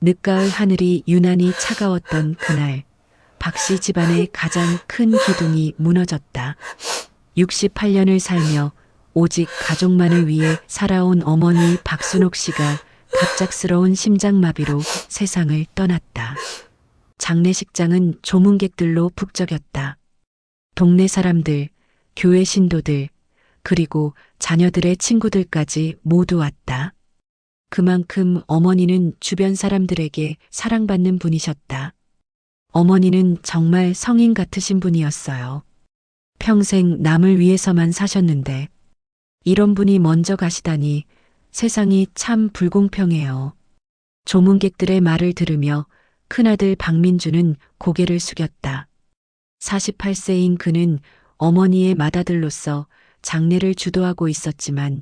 늦가을 하늘이 유난히 차가웠던 그날, 박씨 집안의 가장 큰 기둥이 무너졌다. 68년을 살며 오직 가족만을 위해 살아온 어머니 박순옥 씨가 갑작스러운 심장마비로 세상을 떠났다. 장례식장은 조문객들로 북적였다. 동네 사람들, 교회 신도들, 그리고 자녀들의 친구들까지 모두 왔다. 그만큼 어머니는 주변 사람들에게 사랑받는 분이셨다. 어머니는 정말 성인 같으신 분이었어요. 평생 남을 위해서만 사셨는데 이런 분이 먼저 가시다니 세상이 참 불공평해요. 조문객들의 말을 들으며 큰아들 박민주는 고개를 숙였다. 48세인 그는 어머니의 맏아들로서 장례를 주도하고 있었지만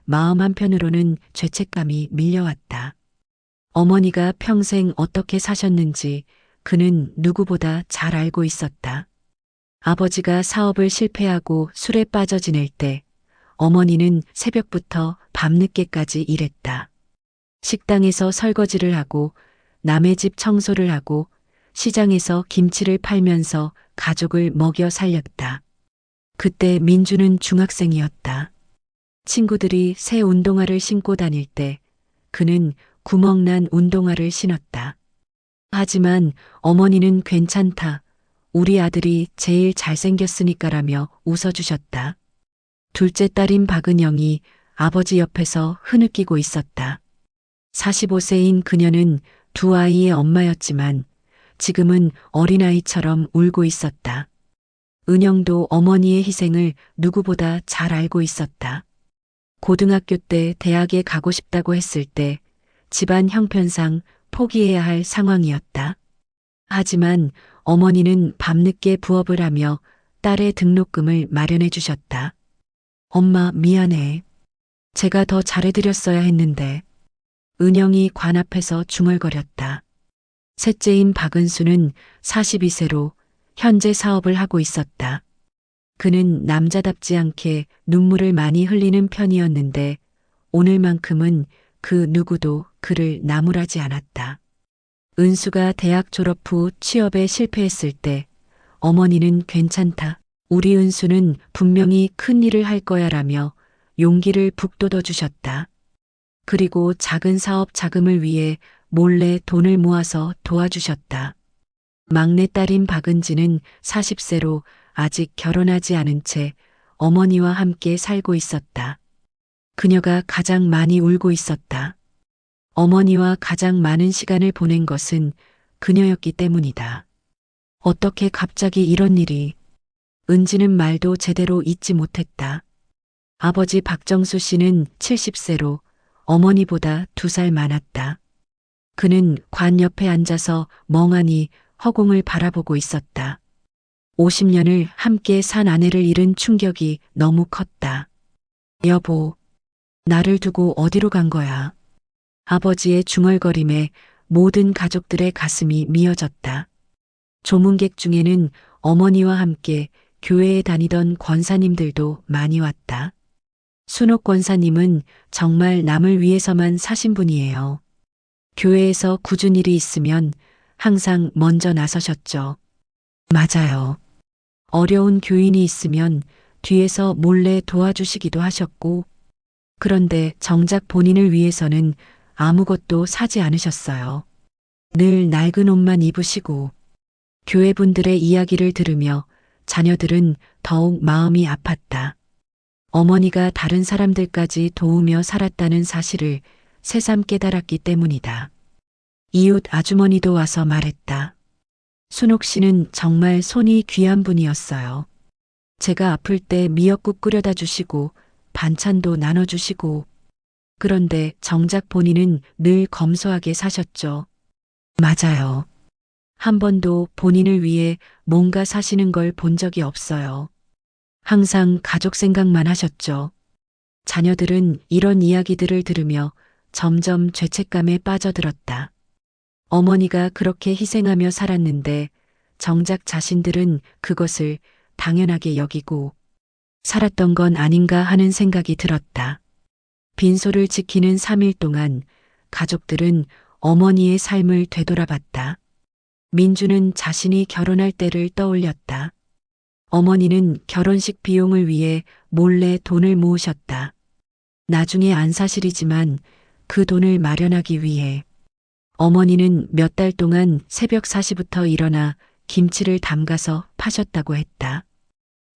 마음 한편으로는 죄책감이 밀려왔다. 어머니가 평생 어떻게 사셨는지 그는 누구보다 잘 알고 있었다. 아버지가 사업을 실패하고 술에 빠져 지낼 때 어머니는 새벽부터 밤늦게까지 일했다. 식당에서 설거지를 하고 남의 집 청소를 하고 시장에서 김치를 팔면서 가족을 먹여 살렸다. 그때 민주는 중학생이었다. 친구들이 새 운동화를 신고 다닐 때 그는 구멍난 운동화를 신었다. 하지만 어머니는 괜찮다. 우리 아들이 제일 잘생겼으니까라며 웃어주셨다. 둘째 딸인 박은영이 아버지 옆에서 흐느끼고 있었다. 45세인 그녀는 두 아이의 엄마였지만 지금은 어린아이처럼 울고 있었다. 은영도 어머니의 희생을 누구보다 잘 알고 있었다. 고등학교 때 대학에 가고 싶다고 했을 때 집안 형편상 포기해야 할 상황이었다. 하지만 어머니는 밤늦게 부업을 하며 딸의 등록금을 마련해 주셨다. 엄마 미안해. 제가 더 잘해드렸어야 했는데. 은영이 관 앞에서 중얼거렸다. 셋째인 박은수는 42세로 현재 사업을 하고 있었다. 그는 남자답지 않게 눈물을 많이 흘리는 편이었는데 오늘만큼은 그 누구도 그를 나무라지 않았다. 은수가 대학 졸업 후 취업에 실패했을 때 어머니는 괜찮다. 우리 은수는 분명히 큰 일을 할 거야라며 용기를 북돋워 주셨다. 그리고 작은 사업 자금을 위해 몰래 돈을 모아서 도와주셨다. 막내딸인 박은지는 40세로 아직 결혼하지 않은 채 어머니와 함께 살고 있었다. 그녀가 가장 많이 울고 있었다. 어머니와 가장 많은 시간을 보낸 것은 그녀였기 때문이다. 어떻게 갑자기 이런 일이. 은지는 말도 제대로 잊지 못했다. 아버지 박정수 씨는 70세로 어머니보다 2살 많았다. 그는 관 옆에 앉아서 멍하니 허공을 바라보고 있었다. 50년을 함께 산 아내를 잃은 충격이 너무 컸다. 여보, 나를 두고 어디로 간 거야? 아버지의 중얼거림에 모든 가족들의 가슴이 미어졌다. 조문객 중에는 어머니와 함께 교회에 다니던 권사님들도 많이 왔다. 순옥 권사님은 정말 남을 위해서만 사신 분이에요. 교회에서 굳은 일이 있으면 항상 먼저 나서셨죠. 맞아요. 어려운 교인이 있으면 뒤에서 몰래 도와주시기도 하셨고, 그런데 정작 본인을 위해서는 아무것도 사지 않으셨어요. 늘 낡은 옷만 입으시고, 교회분들의 이야기를 들으며 자녀들은 더욱 마음이 아팠다. 어머니가 다른 사람들까지 도우며 살았다는 사실을 새삼 깨달았기 때문이다. 이웃 아주머니도 와서 말했다. 순옥 씨는 정말 손이 귀한 분이었어요. 제가 아플 때 미역국 끓여다 주시고 반찬도 나눠주시고, 그런데 정작 본인은 늘 검소하게 사셨죠. 맞아요. 한 번도 본인을 위해 뭔가 사시는 걸 본 적이 없어요. 항상 가족 생각만 하셨죠. 자녀들은 이런 이야기들을 들으며 점점 죄책감에 빠져들었다. 어머니가 그렇게 희생하며 살았는데 정작 자신들은 그것을 당연하게 여기고 살았던 건 아닌가 하는 생각이 들었다. 빈소를 지키는 3일 동안 가족들은 어머니의 삶을 되돌아봤다. 민주는 자신이 결혼할 때를 떠올렸다. 어머니는 결혼식 비용을 위해 몰래 돈을 모으셨다. 나중에 안 사실이지만 그 돈을 마련하기 위해 어머니는 몇 달 동안 새벽 4시부터 일어나 김치를 담가서 파셨다고 했다.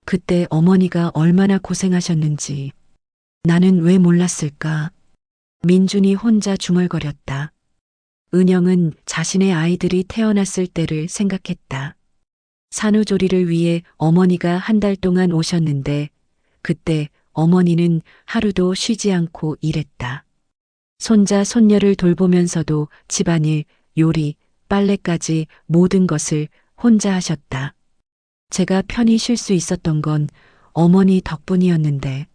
그때 어머니가 얼마나 고생하셨는지 나는 왜 몰랐을까? 민준이 혼자 중얼거렸다. 은영은 자신의 아이들이 태어났을 때를 생각했다. 산후조리를 위해 어머니가 한 달 동안 오셨는데 그때 어머니는 하루도 쉬지 않고 일했다. 손자, 손녀를 돌보면서도 집안일, 요리, 빨래까지 모든 것을 혼자 하셨다. 제가 편히 쉴 수 있었던 건 어머니 덕분이었는데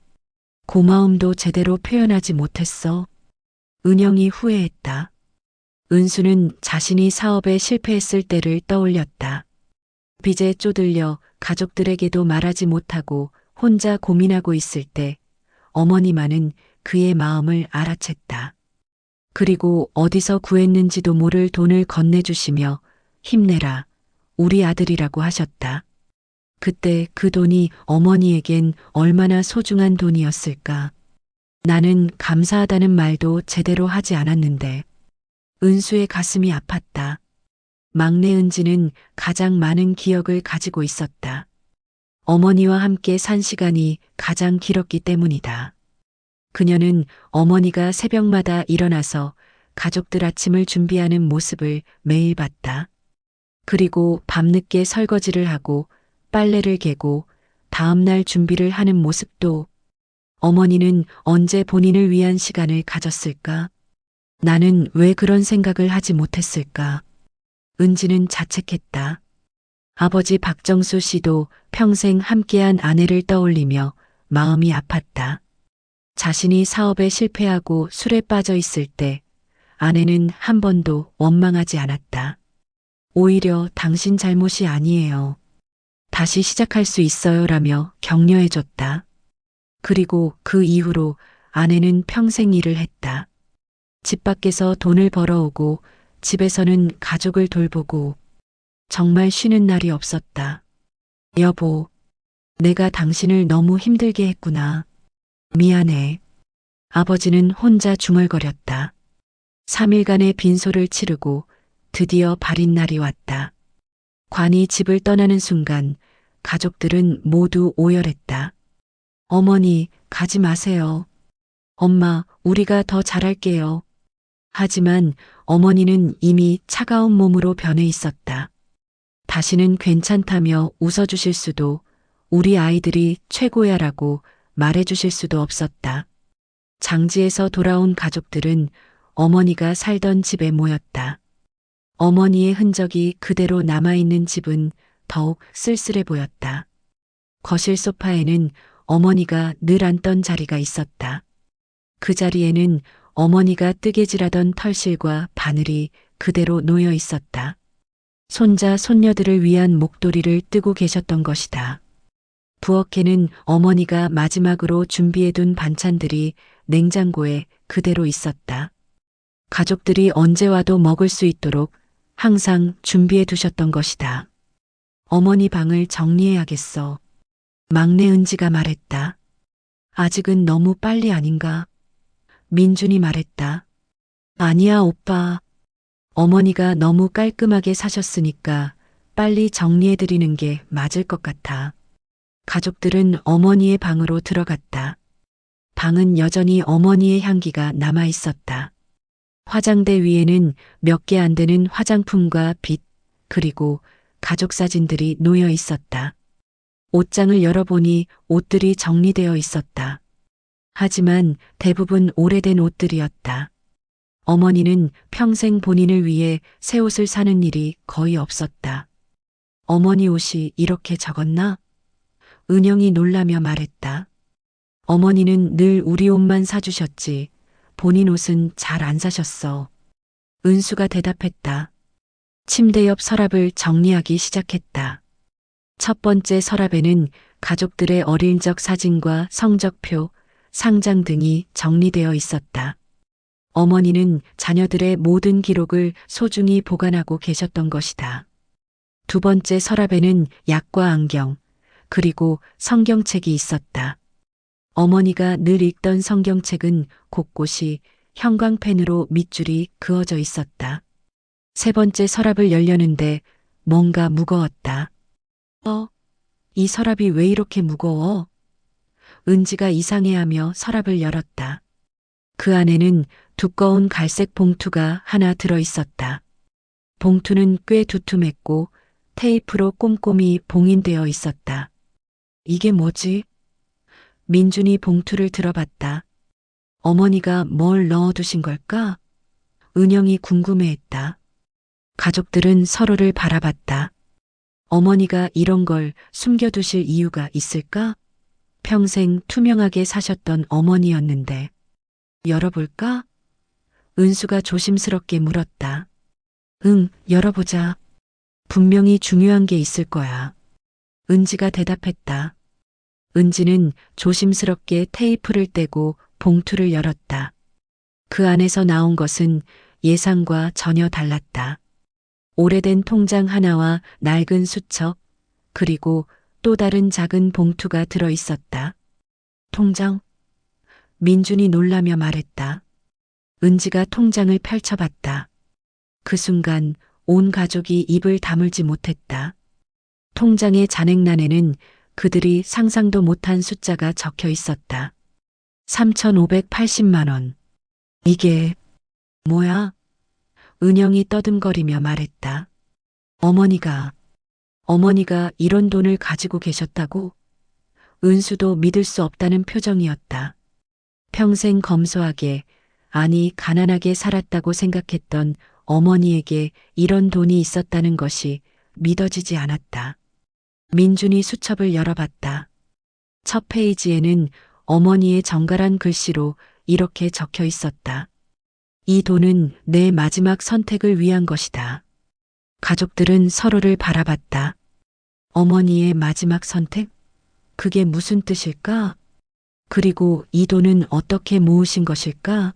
고마움도 제대로 표현하지 못했어. 은영이 후회했다. 은수는 자신이 사업에 실패했을 때를 떠올렸다. 빚에 쪼들려 가족들에게도 말하지 못하고 혼자 고민하고 있을 때 어머니만은 그의 마음을 알아챘다. 그리고 어디서 구했는지도 모를 돈을 건네주시며 힘내라, 우리 아들이라고 하셨다. 그때 그 돈이 어머니에겐 얼마나 소중한 돈이었을까. 나는 감사하다는 말도 제대로 하지 않았는데 은수의 가슴이 아팠다. 막내 은지는 가장 많은 기억을 가지고 있었다. 어머니와 함께 산 시간이 가장 길었기 때문이다. 그녀는 어머니가 새벽마다 일어나서 가족들 아침을 준비하는 모습을 매일 봤다. 그리고 밤늦게 설거지를 하고 빨래를 개고 다음날 준비를 하는 모습도. 어머니는 언제 본인을 위한 시간을 가졌을까? 나는 왜 그런 생각을 하지 못했을까? 은지는 자책했다. 아버지 박정수 씨도 평생 함께한 아내를 떠올리며 마음이 아팠다. 자신이 사업에 실패하고 술에 빠져 있을 때 아내는 한 번도 원망하지 않았다. 오히려 당신 잘못이 아니에요. 다시 시작할 수 있어요 라며 격려해줬다. 그리고 그 이후로 아내는 평생 일을 했다. 집 밖에서 돈을 벌어오고 집에서는 가족을 돌보고 정말 쉬는 날이 없었다. 여보, 내가 당신을 너무 힘들게 했구나. 미안해. 아버지는 혼자 중얼거렸다. 3일간의 빈소를 치르고 드디어 발인 날이 왔다. 관이 집을 떠나는 순간 가족들은 모두 오열했다. 어머니, 가지 마세요. 엄마, 우리가 더 잘할게요. 하지만 어머니는 이미 차가운 몸으로 변해 있었다. 다시는 괜찮다며 웃어주실 수도, 우리 아이들이 최고야라고 말해주실 수도 없었다. 장지에서 돌아온 가족들은 어머니가 살던 집에 모였다. 어머니의 흔적이 그대로 남아있는 집은 더욱 쓸쓸해 보였다. 거실 소파에는 어머니가 늘 앉던 자리가 있었다. 그 자리에는 어머니가 뜨개질하던 털실과 바늘이 그대로 놓여 있었다. 손자, 손녀들을 위한 목도리를 뜨고 계셨던 것이다. 부엌에는 어머니가 마지막으로 준비해둔 반찬들이 냉장고에 그대로 있었다. 가족들이 언제 와도 먹을 수 있도록 항상 준비해 두셨던 것이다. 어머니 방을 정리해야겠어. 막내 은지가 말했다. 아직은 너무 빨리 아닌가? 민준이 말했다. 아니야, 오빠. 어머니가 너무 깔끔하게 사셨으니까 빨리 정리해드리는 게 맞을 것 같아. 가족들은 어머니의 방으로 들어갔다. 방은 여전히 어머니의 향기가 남아 있었다. 화장대 위에는 몇 개 안 되는 화장품과 빗, 그리고 가족 사진들이 놓여 있었다. 옷장을 열어보니 옷들이 정리되어 있었다. 하지만 대부분 오래된 옷들이었다. 어머니는 평생 본인을 위해 새 옷을 사는 일이 거의 없었다. 어머니 옷이 이렇게 적었나? 은영이 놀라며 말했다. 어머니는 늘 우리 옷만 사주셨지. 본인 옷은 잘 안 사셨어. 은수가 대답했다. 침대 옆 서랍을 정리하기 시작했다. 첫 번째 서랍에는 가족들의 어릴 적 사진과 성적표, 상장 등이 정리되어 있었다. 어머니는 자녀들의 모든 기록을 소중히 보관하고 계셨던 것이다. 두 번째 서랍에는 약과 안경, 그리고 성경책이 있었다. 어머니가 늘 읽던 성경책은 곳곳이 형광펜으로 밑줄이 그어져 있었다. 세 번째 서랍을 열려는데 뭔가 무거웠다. 이 서랍이 왜 이렇게 무거워? 은지가 이상해하며 서랍을 열었다. 그 안에는 두꺼운 갈색 봉투가 하나 들어 있었다. 봉투는 꽤 두툼했고 테이프로 꼼꼼히 봉인되어 있었다. 이게 뭐지? 민준이 봉투를 들어봤다. 어머니가 뭘 넣어두신 걸까? 은영이 궁금해했다. 가족들은 서로를 바라봤다. 어머니가 이런 걸 숨겨두실 이유가 있을까? 평생 투명하게 사셨던 어머니였는데. 열어볼까? 은수가 조심스럽게 물었다. 응, 열어보자. 분명히 중요한 게 있을 거야. 은지가 대답했다. 은지는 조심스럽게 테이프를 떼고 봉투를 열었다. 그 안에서 나온 것은 예상과 전혀 달랐다. 오래된 통장 하나와 낡은 수첩, 그리고 또 다른 작은 봉투가 들어 있었다. 통장? 민준이 놀라며 말했다. 은지가 통장을 펼쳐봤다. 그 순간 온 가족이 입을 다물지 못했다. 통장의 잔액란에는 그들이 상상도 못한 숫자가 적혀 있었다. 3,580만 원. 이게 뭐야? 은영이 떠듬거리며 말했다. 어머니가 이런 돈을 가지고 계셨다고? 은수도 믿을 수 없다는 표정이었다. 평생 검소하게, 아니 가난하게 살았다고 생각했던 어머니에게 이런 돈이 있었다는 것이 믿어지지 않았다. 민준이 수첩을 열어봤다. 첫 페이지에는 어머니의 정갈한 글씨로 이렇게 적혀 있었다. 이 돈은 내 마지막 선택을 위한 것이다. 가족들은 서로를 바라봤다. 어머니의 마지막 선택? 그게 무슨 뜻일까? 그리고 이 돈은 어떻게 모으신 것일까?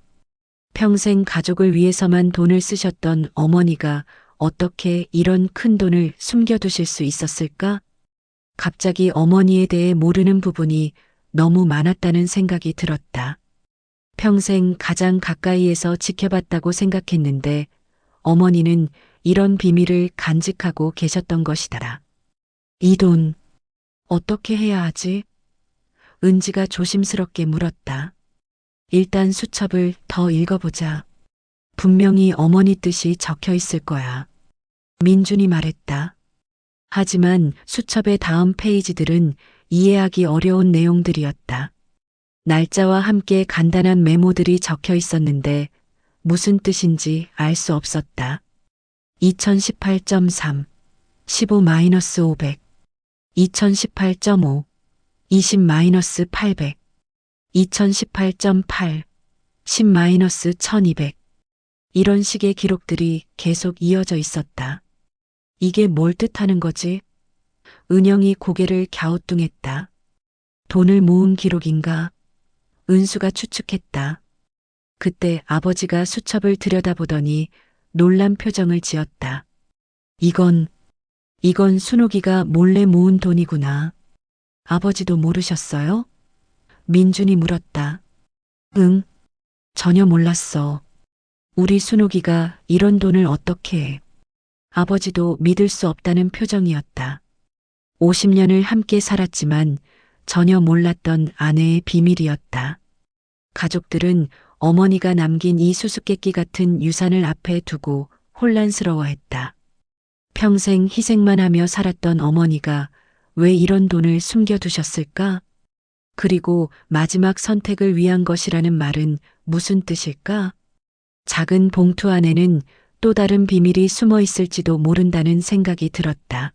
평생 가족을 위해서만 돈을 쓰셨던 어머니가 어떻게 이런 큰 돈을 숨겨두실 수 있었을까? 갑자기 어머니에 대해 모르는 부분이 너무 많았다는 생각이 들었다. 평생 가장 가까이에서 지켜봤다고 생각했는데 어머니는 이런 비밀을 간직하고 계셨던 것이다. 이 돈 어떻게 해야 하지? 은지가 조심스럽게 물었다. 일단 수첩을 더 읽어보자. 분명히 어머니 뜻이 적혀 있을 거야. 민준이 말했다. 하지만 수첩의 다음 페이지들은 이해하기 어려운 내용들이었다. 날짜와 함께 간단한 메모들이 적혀 있었는데 무슨 뜻인지 알 수 없었다. 2018.3, 15-500, 2018.5, 20-800, 2018.8, 10-1200. 이런 식의 기록들이 계속 이어져 있었다. 이게 뭘 뜻하는 거지? 은영이 고개를 갸우뚱했다. 돈을 모은 기록인가? 은수가 추측했다. 그때 아버지가 수첩을 들여다보더니 놀란 표정을 지었다. 이건 순옥이가 몰래 모은 돈이구나. 아버지도 모르셨어요? 민준이 물었다. 응, 전혀 몰랐어. 우리 순옥이가 이런 돈을 어떻게 해. 아버지도 믿을 수 없다는 표정이었다. 50년을 함께 살았지만 전혀 몰랐던 아내의 비밀이었다. 가족들은 어머니가 남긴 이 수수께끼 같은 유산을 앞에 두고 혼란스러워했다. 평생 희생만 하며 살았던 어머니가 왜 이런 돈을 숨겨두셨을까? 그리고 마지막 선택을 위한 것이라는 말은 무슨 뜻일까? 작은 봉투 안에는 또 다른 비밀이 숨어 있을지도 모른다는 생각이 들었다.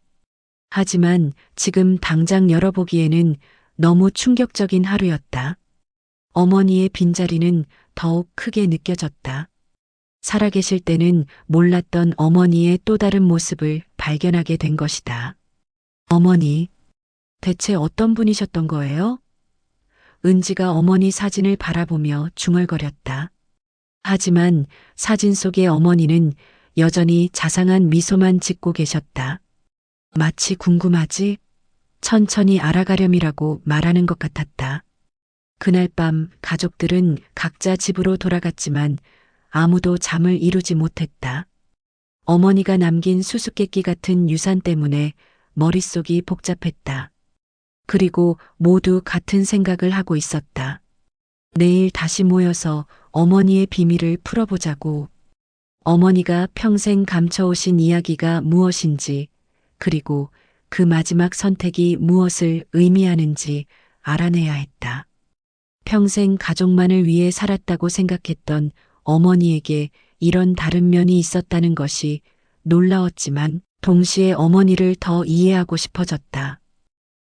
하지만 지금 당장 열어보기에는 너무 충격적인 하루였다. 어머니의 빈자리는 더욱 크게 느껴졌다. 살아계실 때는 몰랐던 어머니의 또 다른 모습을 발견하게 된 것이다. 어머니, 대체 어떤 분이셨던 거예요? 은지가 어머니 사진을 바라보며 중얼거렸다. 하지만 사진 속의 어머니는 여전히 자상한 미소만 짓고 계셨다. 마치 궁금하지? 천천히 알아가렴이라고 말하는 것 같았다. 그날 밤 가족들은 각자 집으로 돌아갔지만 아무도 잠을 이루지 못했다. 어머니가 남긴 수수께끼 같은 유산 때문에 머릿속이 복잡했다. 그리고 모두 같은 생각을 하고 있었다. 내일 다시 모여서 어머니의 비밀을 풀어보자고. 어머니가 평생 감춰오신 이야기가 무엇인지, 그리고 그 마지막 선택이 무엇을 의미하는지 알아내야 했다. 평생 가족만을 위해 살았다고 생각했던 어머니에게 이런 다른 면이 있었다는 것이 놀라웠지만 동시에 어머니를 더 이해하고 싶어졌다.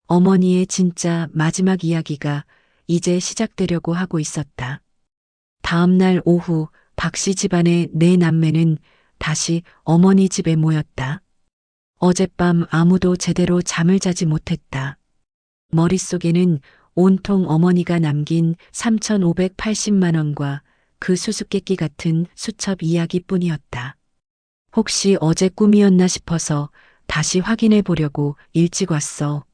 어머니의 진짜 마지막 이야기가 이제 시작되려고 하고 있었다. 다음 날 오후 박씨 집안의 네 남매는 다시 어머니 집에 모였다. 어젯밤 아무도 제대로 잠을 자지 못했다. 머릿속에는 온통 어머니가 남긴 3,580만 원과 그 수수께끼 같은 수첩 이야기뿐이었다. 혹시 어제 꿈이었나 싶어서 다시 확인해 보려고 일찍 왔어.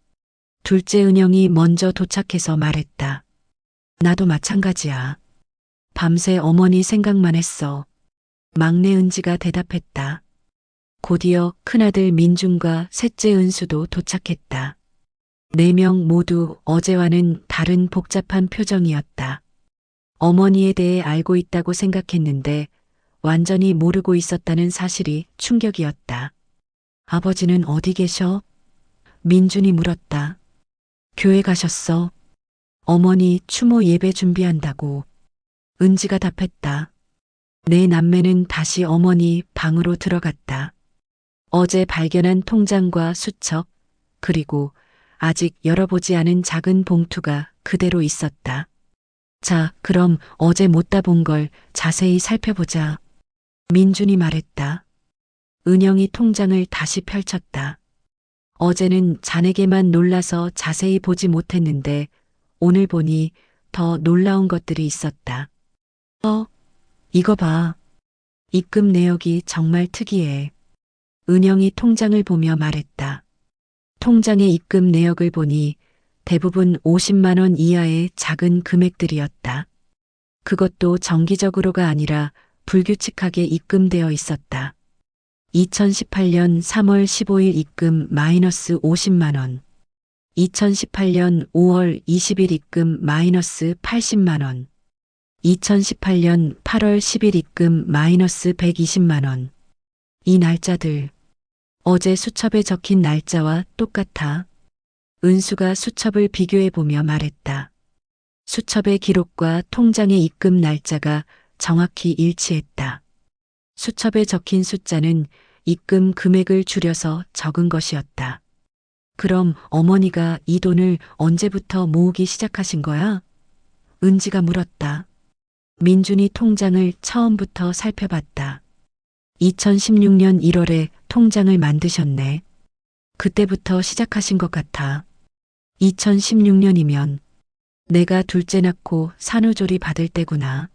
둘째 은영이 먼저 도착해서 말했다. 나도 마찬가지야. 밤새 어머니 생각만 했어. 막내 은지가 대답했다. 곧이어 큰아들 민준과 셋째 은수도 도착했다. 네 명 모두 어제와는 다른 복잡한 표정이었다. 어머니에 대해 알고 있다고 생각했는데 완전히 모르고 있었다는 사실이 충격이었다. 아버지는 어디 계셔? 민준이 물었다. 교회 가셨어. 어머니 추모 예배 준비한다고. 은지가 답했다. 네 남매는 다시 어머니 방으로 들어갔다. 어제 발견한 통장과 수첩, 그리고 아직 열어보지 않은 작은 봉투가 그대로 있었다. 자, 그럼 어제 못 다 본 걸 자세히 살펴보자. 민준이 말했다. 은영이 통장을 다시 펼쳤다. 어제는 자네게만 놀라서 자세히 보지 못했는데 오늘 보니 더 놀라운 것들이 있었다. 이거 봐. 입금 내역이 정말 특이해. 은영이 통장을 보며 말했다. 통장의 입금 내역을 보니 대부분 50만 원 이하의 작은 금액들이었다. 그것도 정기적으로가 아니라 불규칙하게 입금되어 있었다. 2018년 3월 15일 입금 마이너스 50만 원. 2018년 5월 20일 입금 마이너스 80만 원. 2018년 8월 10일 입금 마이너스 120만 원. 이 날짜들. 어제 수첩에 적힌 날짜와 똑같아. 은수가 수첩을 비교해보며 말했다. 수첩의 기록과 통장의 입금 날짜가 정확히 일치했다. 수첩에 적힌 숫자는 입금 금액을 줄여서 적은 것이었다. 그럼 어머니가 이 돈을 언제부터 모으기 시작하신 거야? 은지가 물었다. 민준이 통장을 처음부터 살펴봤다. 2016년 1월에 통장을 만드셨네. 그때부터 시작하신 것 같아. 2016년이면 내가 둘째 낳고 산후조리 받을 때구나.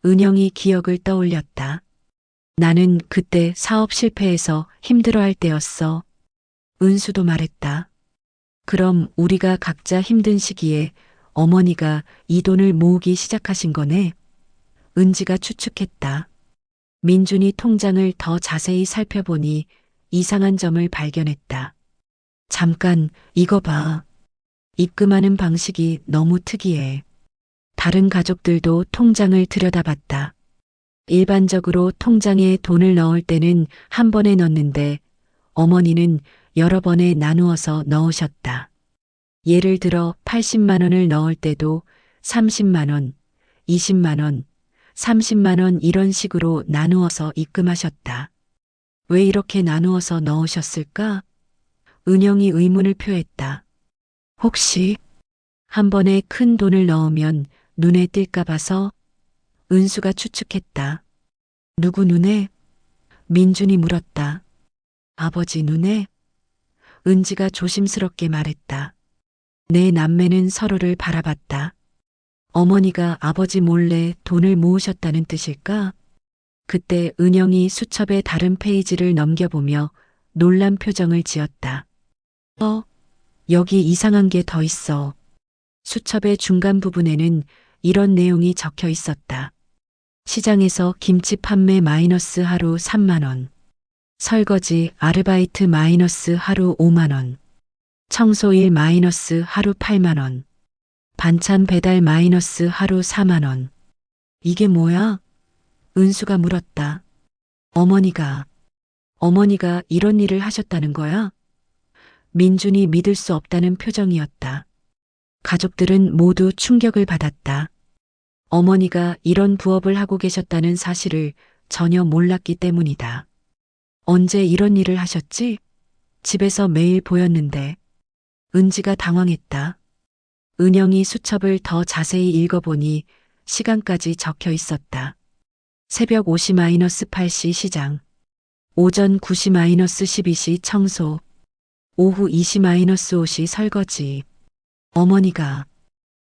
은영이 기억을 떠올렸다. 나는 그때 사업 실패해서 힘들어할 때였어. 은수도 말했다. 그럼 우리가 각자 힘든 시기에 어머니가 이 돈을 모으기 시작하신 거네. 은지가 추측했다. 민준이 통장을 더 자세히 살펴보니 이상한 점을 발견했다. 잠깐, 이거 봐. 입금하는 방식이 너무 특이해. 다른 가족들도 통장을 들여다봤다. 일반적으로 통장에 돈을 넣을 때는 한 번에 넣는데 어머니는 여러 번에 나누어서 넣으셨다. 예를 들어 80만 원을 넣을 때도 30만 원, 20만 원, 30만 원 이런 식으로 나누어서 입금하셨다. 왜 이렇게 나누어서 넣으셨을까? 은영이 의문을 표했다. 혹시 한 번에 큰 돈을 넣으면 눈에 띌까 봐서? 은수가 추측했다. 누구 눈에? 민준이 물었다. 아버지 눈에? 은지가 조심스럽게 말했다. 내 남매는 서로를 바라봤다. 어머니가 아버지 몰래 돈을 모으셨다는 뜻일까? 그때 은영이 수첩의 다른 페이지를 넘겨보며 놀란 표정을 지었다. 여기 이상한 게 더 있어. 수첩의 중간 부분에는 이런 내용이 적혀 있었다. 시장에서 김치 판매 마이너스 하루 3만 원. 설거지 아르바이트 마이너스 하루 5만 원. 청소일 마이너스 하루 8만 원. 반찬 배달 마이너스 하루 4만 원. 이게 뭐야? 은수가 물었다. 어머니가 이런 일을 하셨다는 거야? 민준이 믿을 수 없다는 표정이었다. 가족들은 모두 충격을 받았다. 어머니가 이런 부업을 하고 계셨다는 사실을 전혀 몰랐기 때문이다. 언제 이런 일을 하셨지? 집에서 매일 보였는데. 은지가 당황했다. 은영이 수첩을 더 자세히 읽어보니 시간까지 적혀 있었다. 새벽 5시-8시 시장, 오전 9시-12시 청소, 오후 2시-5시 설거지.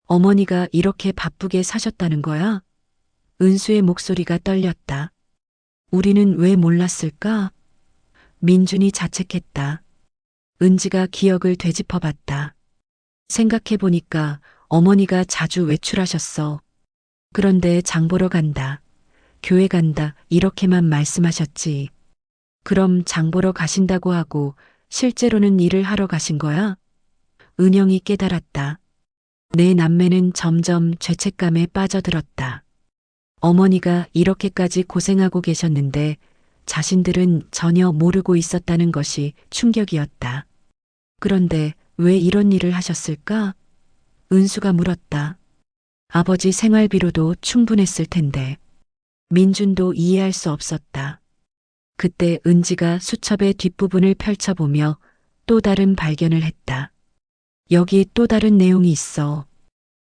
어머니가 이렇게 바쁘게 사셨다는 거야? 은수의 목소리가 떨렸다. 우리는 왜 몰랐을까? 민준이 자책했다. 은지가 기억을 되짚어봤다. 생각해보니까 어머니가 자주 외출하셨어. 그런데 장 보러 간다. 교회 간다. 이렇게만 말씀하셨지. 그럼 장 보러 가신다고 하고 실제로는 일을 하러 가신 거야? 은영이 깨달았다. 내 남매는 점점 죄책감에 빠져들었다. 어머니가 이렇게까지 고생하고 계셨는데 자신들은 전혀 모르고 있었다는 것이 충격이었다. 그런데 왜 이런 일을 하셨을까? 은수가 물었다. 아버지 생활비로도 충분했을 텐데. 민준도 이해할 수 없었다. 그때 은지가 수첩의 뒷부분을 펼쳐보며 또 다른 발견을 했다. 여기 또 다른 내용이 있어.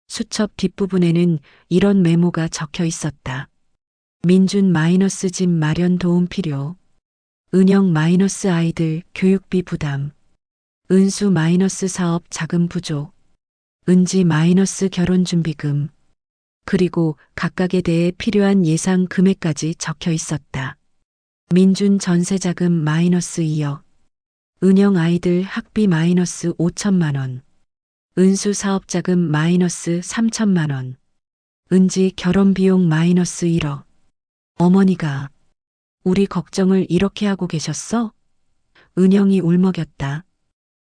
수첩 뒷부분에는 이런 메모가 적혀 있었다. 민준 마이너스 집 마련 도움 필요. 은영 마이너스 아이들 교육비 부담. 은수 마이너스 사업 자금 부족. 은지 마이너스 결혼 준비금. 그리고 각각에 대해 필요한 예상 금액까지 적혀 있었다. 민준 전세자금 마이너스 2억. 은영 아이들 학비 마이너스 5천만 원. 은수 사업자금 마이너스 3천만 원. 은지 결혼비용 마이너스 1억. 어머니가 우리 걱정을 이렇게 하고 계셨어? 은영이 울먹였다.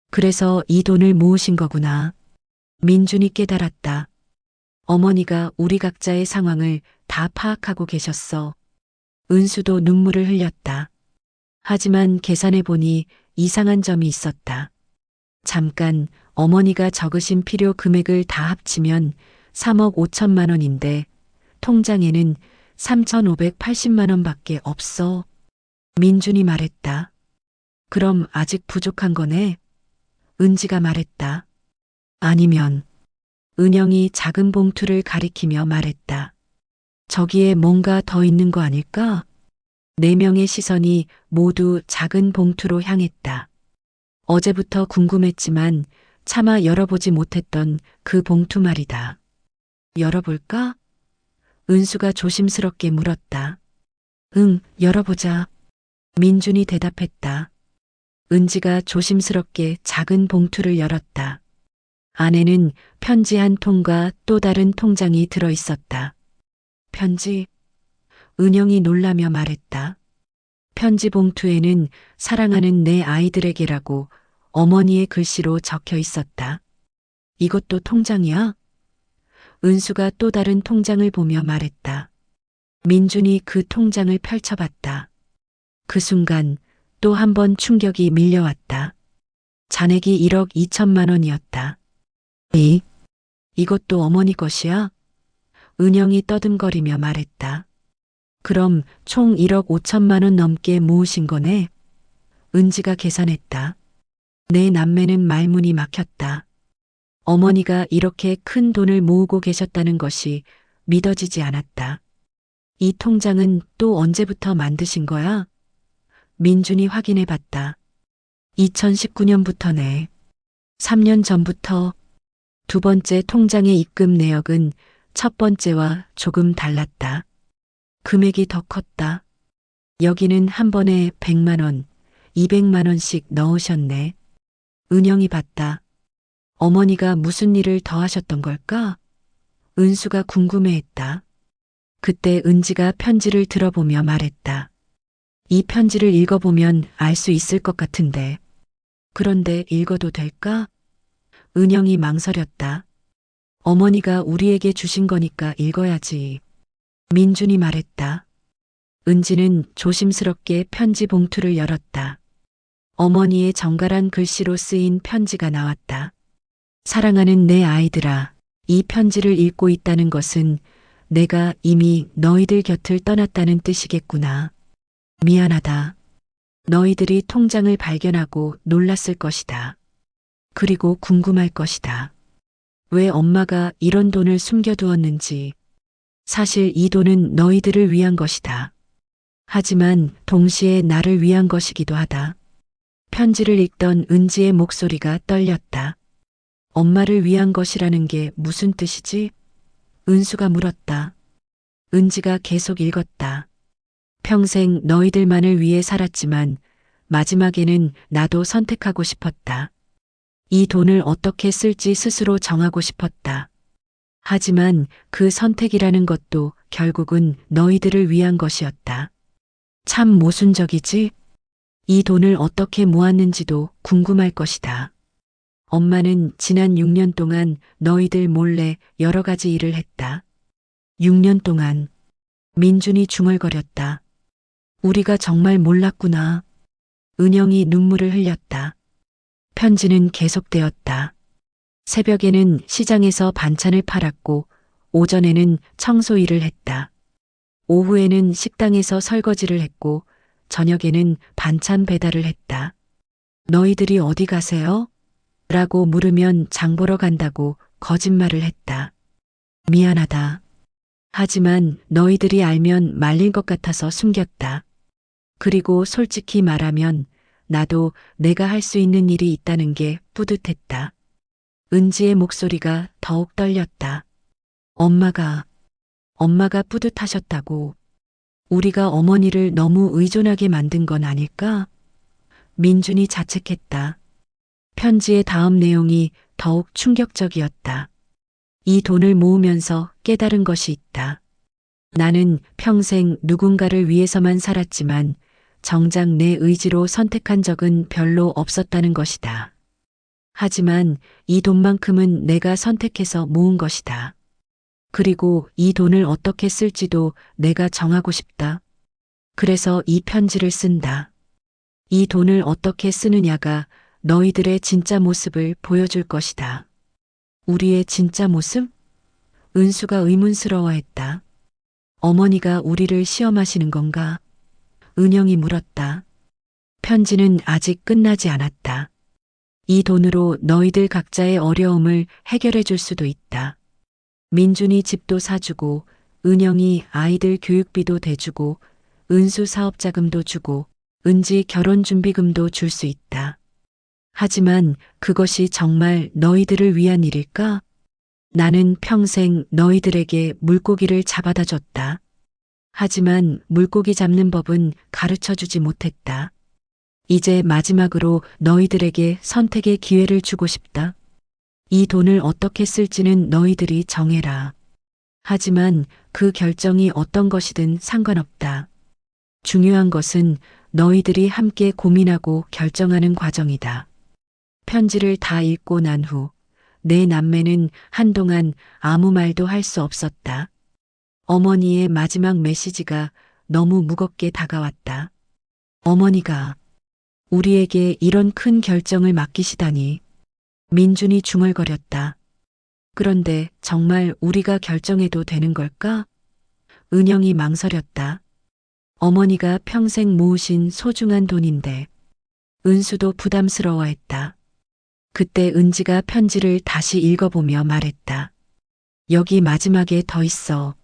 그래서 이 돈을 모으신 거구나. 민준이 깨달았다. 어머니가 우리 각자의 상황을 다 파악하고 계셨어. 은수도 눈물을 흘렸다. 하지만 계산해보니 이상한 점이 있었다. 잠깐 어머니가 적으신 필요 금액을 다 합치면 3억 5천만 원인데 통장에는 3,580만 원밖에 없어. 민준이 말했다. 그럼 아직 부족한 거네? 은지가 말했다. 아니면 은영이 작은 봉투를 가리키며 말했다. 저기에 뭔가 더 있는 거 아닐까? 4명의 시선이 모두 작은 봉투로 향했다. 어제부터 궁금했지만 차마 열어보지 못했던 그 봉투 말이다. 열어볼까? 은수가 조심스럽게 물었다. 응, 열어보자. 민준이 대답했다. 은지가 조심스럽게 작은 봉투를 열었다. 안에는 편지 한 통과 또 다른 통장이 들어 있었다. 편지? 은영이 놀라며 말했다. 편지 봉투에는 사랑하는 내 아이들에게라고 어머니의 글씨로 적혀 있었다. 이것도 통장이야? 은수가 또 다른 통장을 보며 말했다. 민준이 그 통장을 펼쳐봤다. 그 순간 또 한 번 충격이 밀려왔다. 잔액이 1억 2천만 원이었다. 이것도 어머니 것이야? 은영이 떠듬거리며 말했다. 그럼 총 1억 5천만 원 넘게 모으신 거네? 은지가 계산했다. 내 남매는 말문이 막혔다. 어머니가 이렇게 큰 돈을 모으고 계셨다는 것이 믿어지지 않았다. 이 통장은 또 언제부터 만드신 거야? 민준이 확인해 봤다. 2019년부터네. 3년 전부터. 두 번째 통장의 입금 내역은 첫 번째와 조금 달랐다. 금액이 더 컸다. 여기는 한 번에 100만 원, 200만 원씩 넣으셨네. 은영이 봤다. 어머니가 무슨 일을 더 하셨던 걸까? 은수가 궁금해했다. 그때 은지가 편지를 들어보며 말했다. 이 편지를 읽어보면 알 수 있을 것 같은데. 그런데 읽어도 될까? 은영이 망설였다. 어머니가 우리에게 주신 거니까 읽어야지. 민준이 말했다. 은지는 조심스럽게 편지 봉투를 열었다. 어머니의 정갈한 글씨로 쓰인 편지가 나왔다. 사랑하는 내 아이들아, 이 편지를 읽고 있다는 것은 내가 이미 너희들 곁을 떠났다는 뜻이겠구나. 미안하다. 너희들이 통장을 발견하고 놀랐을 것이다. 그리고 궁금할 것이다. 왜 엄마가 이런 돈을 숨겨두었는지. 사실 이 돈은 너희들을 위한 것이다. 하지만 동시에 나를 위한 것이기도 하다. 편지를 읽던 은지의 목소리가 떨렸다. 엄마를 위한 것이라는 게 무슨 뜻이지? 은수가 물었다. 은지가 계속 읽었다. 평생 너희들만을 위해 살았지만 마지막에는 나도 선택하고 싶었다. 이 돈을 어떻게 쓸지 스스로 정하고 싶었다. 하지만 그 선택이라는 것도 결국은 너희들을 위한 것이었다. 참 모순적이지? 이 돈을 어떻게 모았는지도 궁금할 것이다. 엄마는 지난 6년 동안 너희들 몰래 여러 가지 일을 했다. 6년 동안. 민준이 중얼거렸다. 우리가 정말 몰랐구나. 은영이 눈물을 흘렸다. 편지는 계속되었다. 새벽에는 시장에서 반찬을 팔았고 오전에는 청소 일을 했다. 오후에는 식당에서 설거지를 했고 저녁에는 반찬 배달을 했다. 너희들이 어디 가세요? 라고 물으면 장 보러 간다고 거짓말을 했다. 미안하다. 하지만 너희들이 알면 말릴 것 같아서 숨겼다. 그리고 솔직히 말하면 나도 내가 할 수 있는 일이 있다는 게 뿌듯했다. 은지의 목소리가 더욱 떨렸다. 엄마가 뿌듯하셨다고. 우리가 어머니를 너무 의존하게 만든 건 아닐까? 민준이 자책했다. 편지의 다음 내용이 더욱 충격적이었다. 이 돈을 모으면서 깨달은 것이 있다. 나는 평생 누군가를 위해서만 살았지만 정작 내 의지로 선택한 적은 별로 없었다는 것이다. 하지만 이 돈만큼은 내가 선택해서 모은 것이다. 그리고 이 돈을 어떻게 쓸지도 내가 정하고 싶다. 그래서 이 편지를 쓴다. 이 돈을 어떻게 쓰느냐가 너희들의 진짜 모습을 보여줄 것이다. 우리의 진짜 모습? 은수가 의문스러워했다. 어머니가 우리를 시험하시는 건가? 은영이 물었다. 편지는 아직 끝나지 않았다. 이 돈으로 너희들 각자의 어려움을 해결해 줄 수도 있다. 민준이 집도 사주고, 은영이 아이들 교육비도 대주고, 은수 사업자금도 주고, 은지 결혼준비금도 줄 수 있다. 하지만 그것이 정말 너희들을 위한 일일까? 나는 평생 너희들에게 물고기를 잡아다 줬다. 하지만 물고기 잡는 법은 가르쳐 주지 못했다. 이제 마지막으로 너희들에게 선택의 기회를 주고 싶다. 이 돈을 어떻게 쓸지는 너희들이 정해라. 하지만 그 결정이 어떤 것이든 상관없다. 중요한 것은 너희들이 함께 고민하고 결정하는 과정이다. 편지를 다 읽고 난 후 내 남매는 한동안 아무 말도 할 수 없었다. 어머니의 마지막 메시지가 너무 무겁게 다가왔다. 어머니가 우리에게 이런 큰 결정을 맡기시다니. 민준이 중얼거렸다. 그런데 정말 우리가 결정해도 되는 걸까? 은영이 망설였다. 어머니가 평생 모으신 소중한 돈인데. 은수도 부담스러워했다. 그때 은지가 편지를 다시 읽어보며 말했다. 여기 마지막에 더 있어.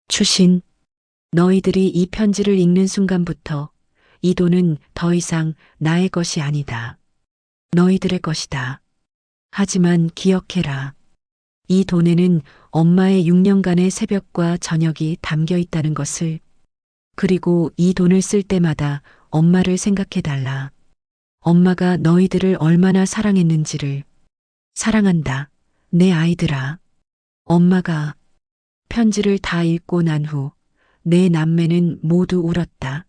추신, 너희들이 이 편지를 읽는 순간부터 이 돈은 더 이상 나의 것이 아니다. 너희들의 것이다. 하지만 기억해라. 이 돈에는 엄마의 6년간의 새벽과 저녁이 담겨 있다는 것을, 그리고 이 돈을 쓸 때마다 엄마를 생각해 달라. 엄마가 너희들을 얼마나 사랑했는지를. 사랑한다. 내 아이들아. 엄마가 편지를 다 읽고 난 후 내 남매는 모두 울었다.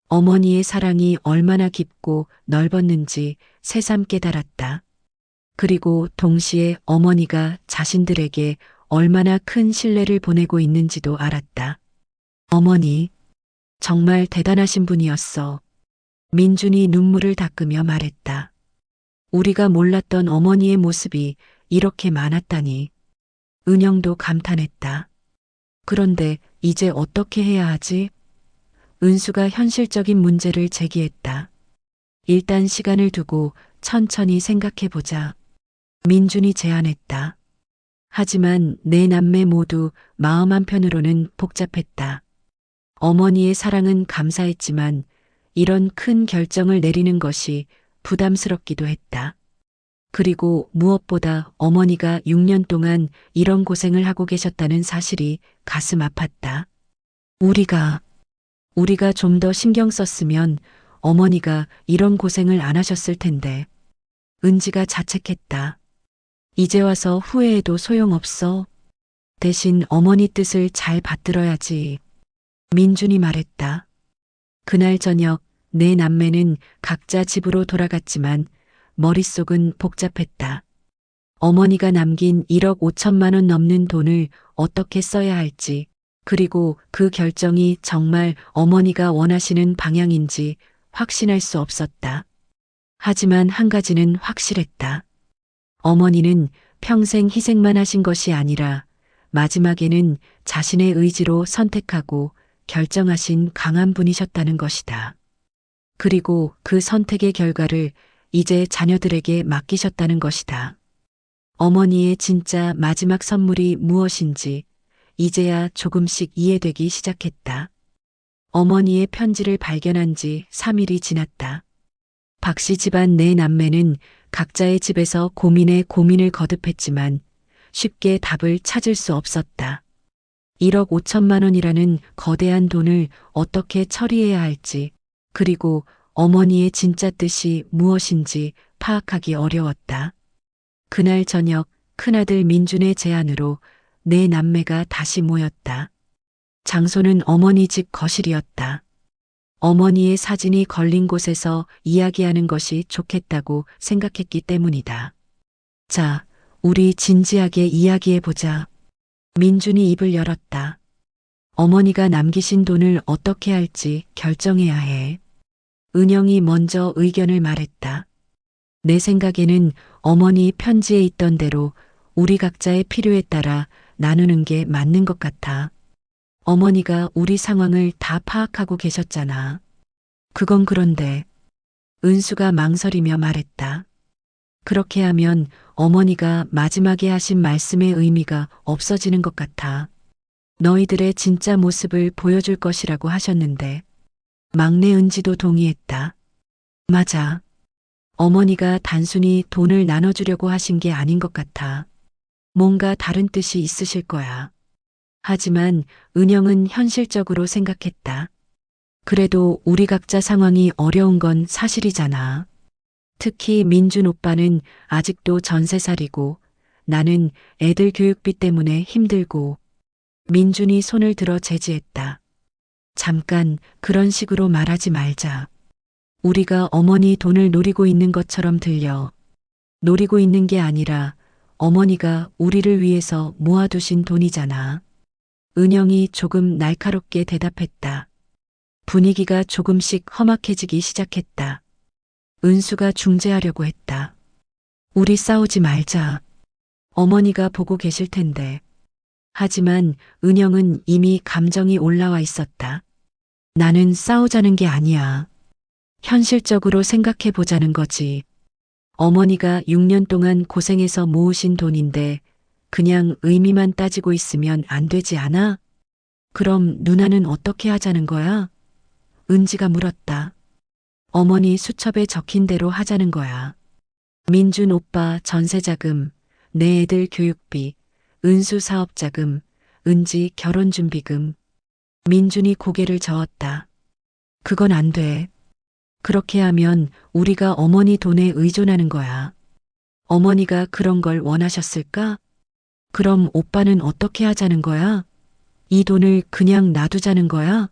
어머니의 사랑이 얼마나 깊고 넓었는지 새삼 깨달았다. 그리고 동시에 어머니가 자신들에게 얼마나 큰 신뢰를 보내고 있는지도 알았다. 어머니, 정말 대단하신 분이었어. 민준이 눈물을 닦으며 말했다. 우리가 몰랐던 어머니의 모습이 이렇게 많았다니. 은영도 감탄했다. 그런데 이제 어떻게 해야 하지? 은수가 현실적인 문제를 제기했다. 일단 시간을 두고 천천히 생각해보자. 민준이 제안했다. 하지만 내 남매 모두 마음 한편으로는 복잡했다. 어머니의 사랑은 감사했지만 이런 큰 결정을 내리는 것이 부담스럽기도 했다. 그리고 무엇보다 어머니가 6년 동안 이런 고생을 하고 계셨다는 사실이 가슴 아팠다. 우리가 좀 더 신경 썼으면 어머니가 이런 고생을 안 하셨을 텐데. 은지가 자책했다. 이제 와서 후회해도 소용없어. 대신 어머니 뜻을 잘 받들어야지. 민준이 말했다. 그날 저녁 내 남매는 각자 집으로 돌아갔지만 머릿속은 복잡했다. 어머니가 남긴 1억 5천만 원 넘는 돈을 어떻게 써야 할지, 그리고 그 결정이 정말 어머니가 원하시는 방향인지 확신할 수 없었다. 하지만 한 가지는 확실했다. 어머니는 평생 희생만 하신 것이 아니라 마지막에는 자신의 의지로 선택하고 결정하신 강한 분이셨다는 것이다. 그리고 그 선택의 결과를 이제 자녀들에게 맡기셨다는 것이다. 어머니의 진짜 마지막 선물이 무엇인지 이제야 조금씩 이해되기 시작했다. 어머니의 편지를 발견한 지 3일이 지났다. 박씨 집안 네 남매는 각자의 집에서 고민에 고민을 거듭했지만 쉽게 답을 찾을 수 없었다. 1억 5천만 원이라는 거대한 돈을 어떻게 처리해야 할지, 그리고 어머니의 진짜 뜻이 무엇인지 파악하기 어려웠다. 그날 저녁 큰아들 민준의 제안으로 네 남매가 다시 모였다. 장소는 어머니 집 거실이었다. 어머니의 사진이 걸린 곳에서 이야기하는 것이 좋겠다고 생각했기 때문이다. 자, 우리 진지하게 이야기해보자. 민준이 입을 열었다. 어머니가 남기신 돈을 어떻게 할지 결정해야 해. 은영이 먼저 의견을 말했다. 내 생각에는 어머니 편지에 있던 대로 우리 각자의 필요에 따라 나누는 게 맞는 것 같아. 어머니가 우리 상황을 다 파악하고 계셨잖아. 그건 그런데. 은수가 망설이며 말했다. 그렇게 하면 어머니가 마지막에 하신 말씀의 의미가 없어지는 것 같아. 너희들의 진짜 모습을 보여줄 것이라고 하셨는데. 막내 은지도 동의했다. 맞아. 어머니가 단순히 돈을 나눠주려고 하신 게 아닌 것 같아. 뭔가 다른 뜻이 있으실 거야. 하지만 은영은 현실적으로 생각했다. 그래도 우리 각자 상황이 어려운 건 사실이잖아. 특히 민준 오빠는 아직도 전세살이고 나는 애들 교육비 때문에 힘들고. 민준이 손을 들어 제지했다. 잠깐 그런 식으로 말하지 말자. 우리가 어머니 돈을 노리고 있는 것처럼 들려. 노리고 있는 게 아니라 어머니가 우리를 위해서 모아두신 돈이잖아. 은영이 조금 날카롭게 대답했다. 분위기가 조금씩 험악해지기 시작했다. 은수가 중재하려고 했다. 우리 싸우지 말자. 어머니가 보고 계실 텐데. 하지만 은영은 이미 감정이 올라와 있었다. 나는 싸우자는 게 아니야. 현실적으로 생각해 보자는 거지. 어머니가 6년 동안 고생해서 모으신 돈인데 그냥 의미만 따지고 있으면 안 되지 않아? 그럼 누나는 어떻게 하자는 거야? 은지가 물었다. 어머니 수첩에 적힌 대로 하자는 거야. 민준 오빠 전세자금, 내 애들 교육비, 은수 사업자금, 은지 결혼준비금. 민준이 고개를 저었다. 그건 안 돼. 그렇게 하면 우리가 어머니 돈에 의존하는 거야. 어머니가 그런 걸 원하셨을까? 그럼 오빠는 어떻게 하자는 거야? 이 돈을 그냥 놔두자는 거야?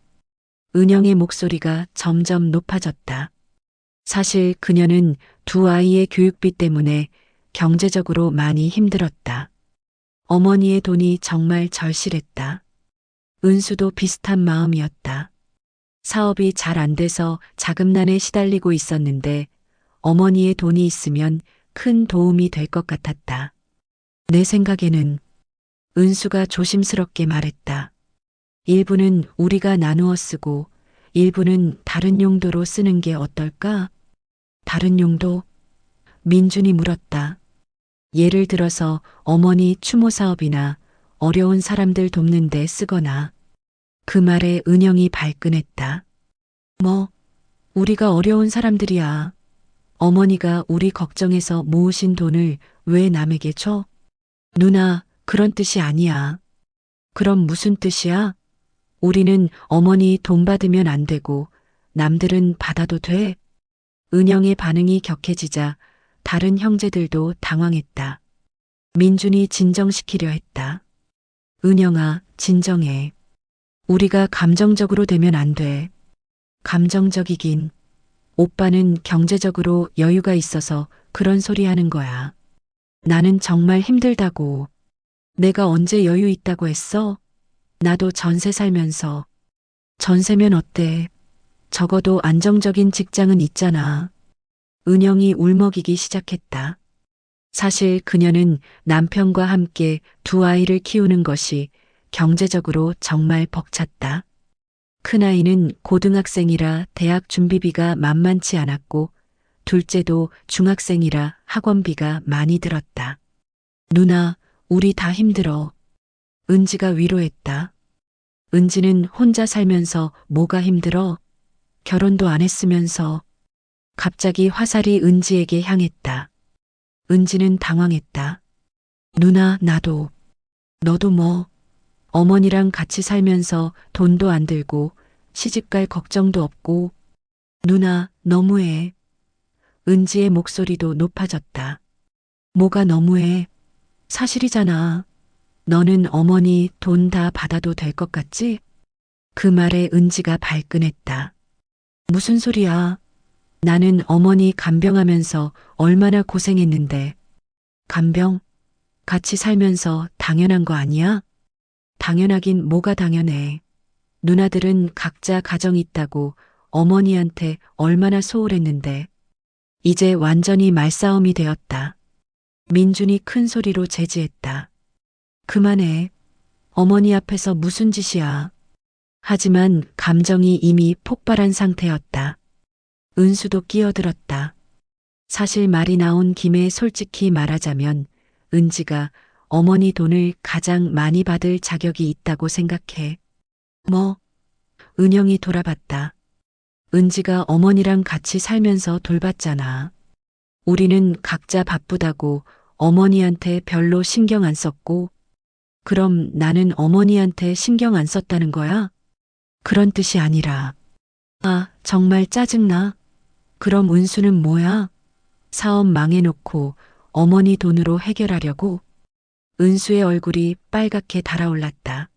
은영의 목소리가 점점 높아졌다. 사실 그녀는 두 아이의 교육비 때문에 경제적으로 많이 힘들었다. 어머니의 돈이 정말 절실했다. 은수도 비슷한 마음이었다. 사업이 잘 안 돼서 자금난에 시달리고 있었는데 어머니의 돈이 있으면 큰 도움이 될 것 같았다. 내 생각에는 은수가 조심스럽게 말했다. 일부는 우리가 나누어 쓰고 일부는 다른 용도로 쓰는 게 어떨까? 다른 용도? 민준이 물었다. 예를 들어서 어머니 추모 사업이나 어려운 사람들 돕는 데 쓰거나. 그 말에 은영이 발끈했다. 뭐, 우리가 어려운 사람들이야. 어머니가 우리 걱정해서 모으신 돈을 왜 남에게 줘? 누나, 그런 뜻이 아니야. 그럼 무슨 뜻이야? 우리는 어머니 돈 받으면 안 되고 남들은 받아도 돼? 은영의 반응이 격해지자 다른 형제들도 당황했다. 민준이 진정시키려 했다. 은영아, 진정해. 우리가 감정적으로 되면 안 돼. 감정적이긴. 오빠는 경제적으로 여유가 있어서 그런 소리 하는 거야. 나는 정말 힘들다고. 내가 언제 여유 있다고 했어? 나도 전세 살면서. 전세면 어때? 적어도 안정적인 직장은 있잖아. 은영이 울먹이기 시작했다. 사실 그녀는 남편과 함께 두 아이를 키우는 것이 경제적으로 정말 벅찼다. 큰아이는 고등학생이라 대학 준비비가 만만치 않았고 둘째도 중학생이라 학원비가 많이 들었다. 누나, 우리 다 힘들어. 은지가 위로했다. 은지는 혼자 살면서 뭐가 힘들어? 결혼도 안 했으면서. 갑자기 화살이 은지에게 향했다. 은지는 당황했다. 누나, 나도. 너도 뭐? 어머니랑 같이 살면서 돈도 안 들고 시집갈 걱정도 없고. 누나, 너무해. 은지의 목소리도 높아졌다. 뭐가 너무해? 사실이잖아. 너는 어머니 돈 다 받아도 될 것 같지? 그 말에 은지가 발끈했다. 무슨 소리야? 나는 어머니 간병하면서 얼마나 고생했는데. 간병? 같이 살면서 당연한 거 아니야? 당연하긴 뭐가 당연해. 누나들은 각자 가정이 있다고 어머니한테 얼마나 소홀했는데. 이제 완전히 말싸움이 되었다. 민준이 큰 소리로 제지했다. 그만해. 어머니 앞에서 무슨 짓이야. 하지만 감정이 이미 폭발한 상태였다. 은수도 끼어들었다. 사실 말이 나온 김에 솔직히 말하자면 은지가 어머니 돈을 가장 많이 받을 자격이 있다고 생각해. 뭐? 은영이 돌아봤다. 은지가 어머니랑 같이 살면서 돌봤잖아. 우리는 각자 바쁘다고 어머니한테 별로 신경 안 썼고, 그럼 나는 어머니한테 신경 안 썼다는 거야? 그런 뜻이 아니라. 아, 정말 짜증나. 그럼 은수는 뭐야? 사업 망해놓고 어머니 돈으로 해결하려고? 은수의 얼굴이 빨갛게 달아올랐다.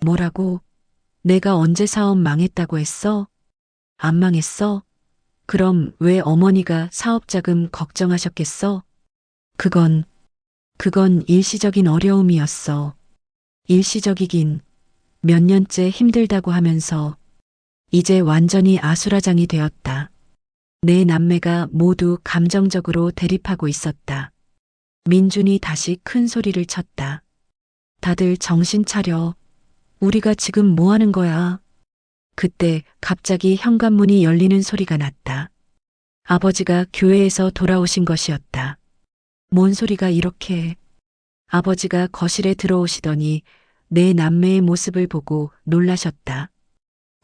뭐라고? 내가 언제 사업 망했다고 했어? 안 망했어? 그럼 왜 어머니가 사업자금 걱정하셨겠어? 그건 일시적인 어려움이었어. 일시적이긴 몇 년째 힘들다고 하면서 이제 완전히 아수라장이 되었다. 네 남매가 모두 감정적으로 대립하고 있었다. 민준이 다시 큰 소리를 쳤다. 다들 정신 차려. 우리가 지금 뭐 하는 거야? 그때 갑자기 현관문이 열리는 소리가 났다. 아버지가 교회에서 돌아오신 것이었다. 뭔 소리가 이렇게. 아버지가 거실에 들어오시더니 네 남매의 모습을 보고 놀라셨다.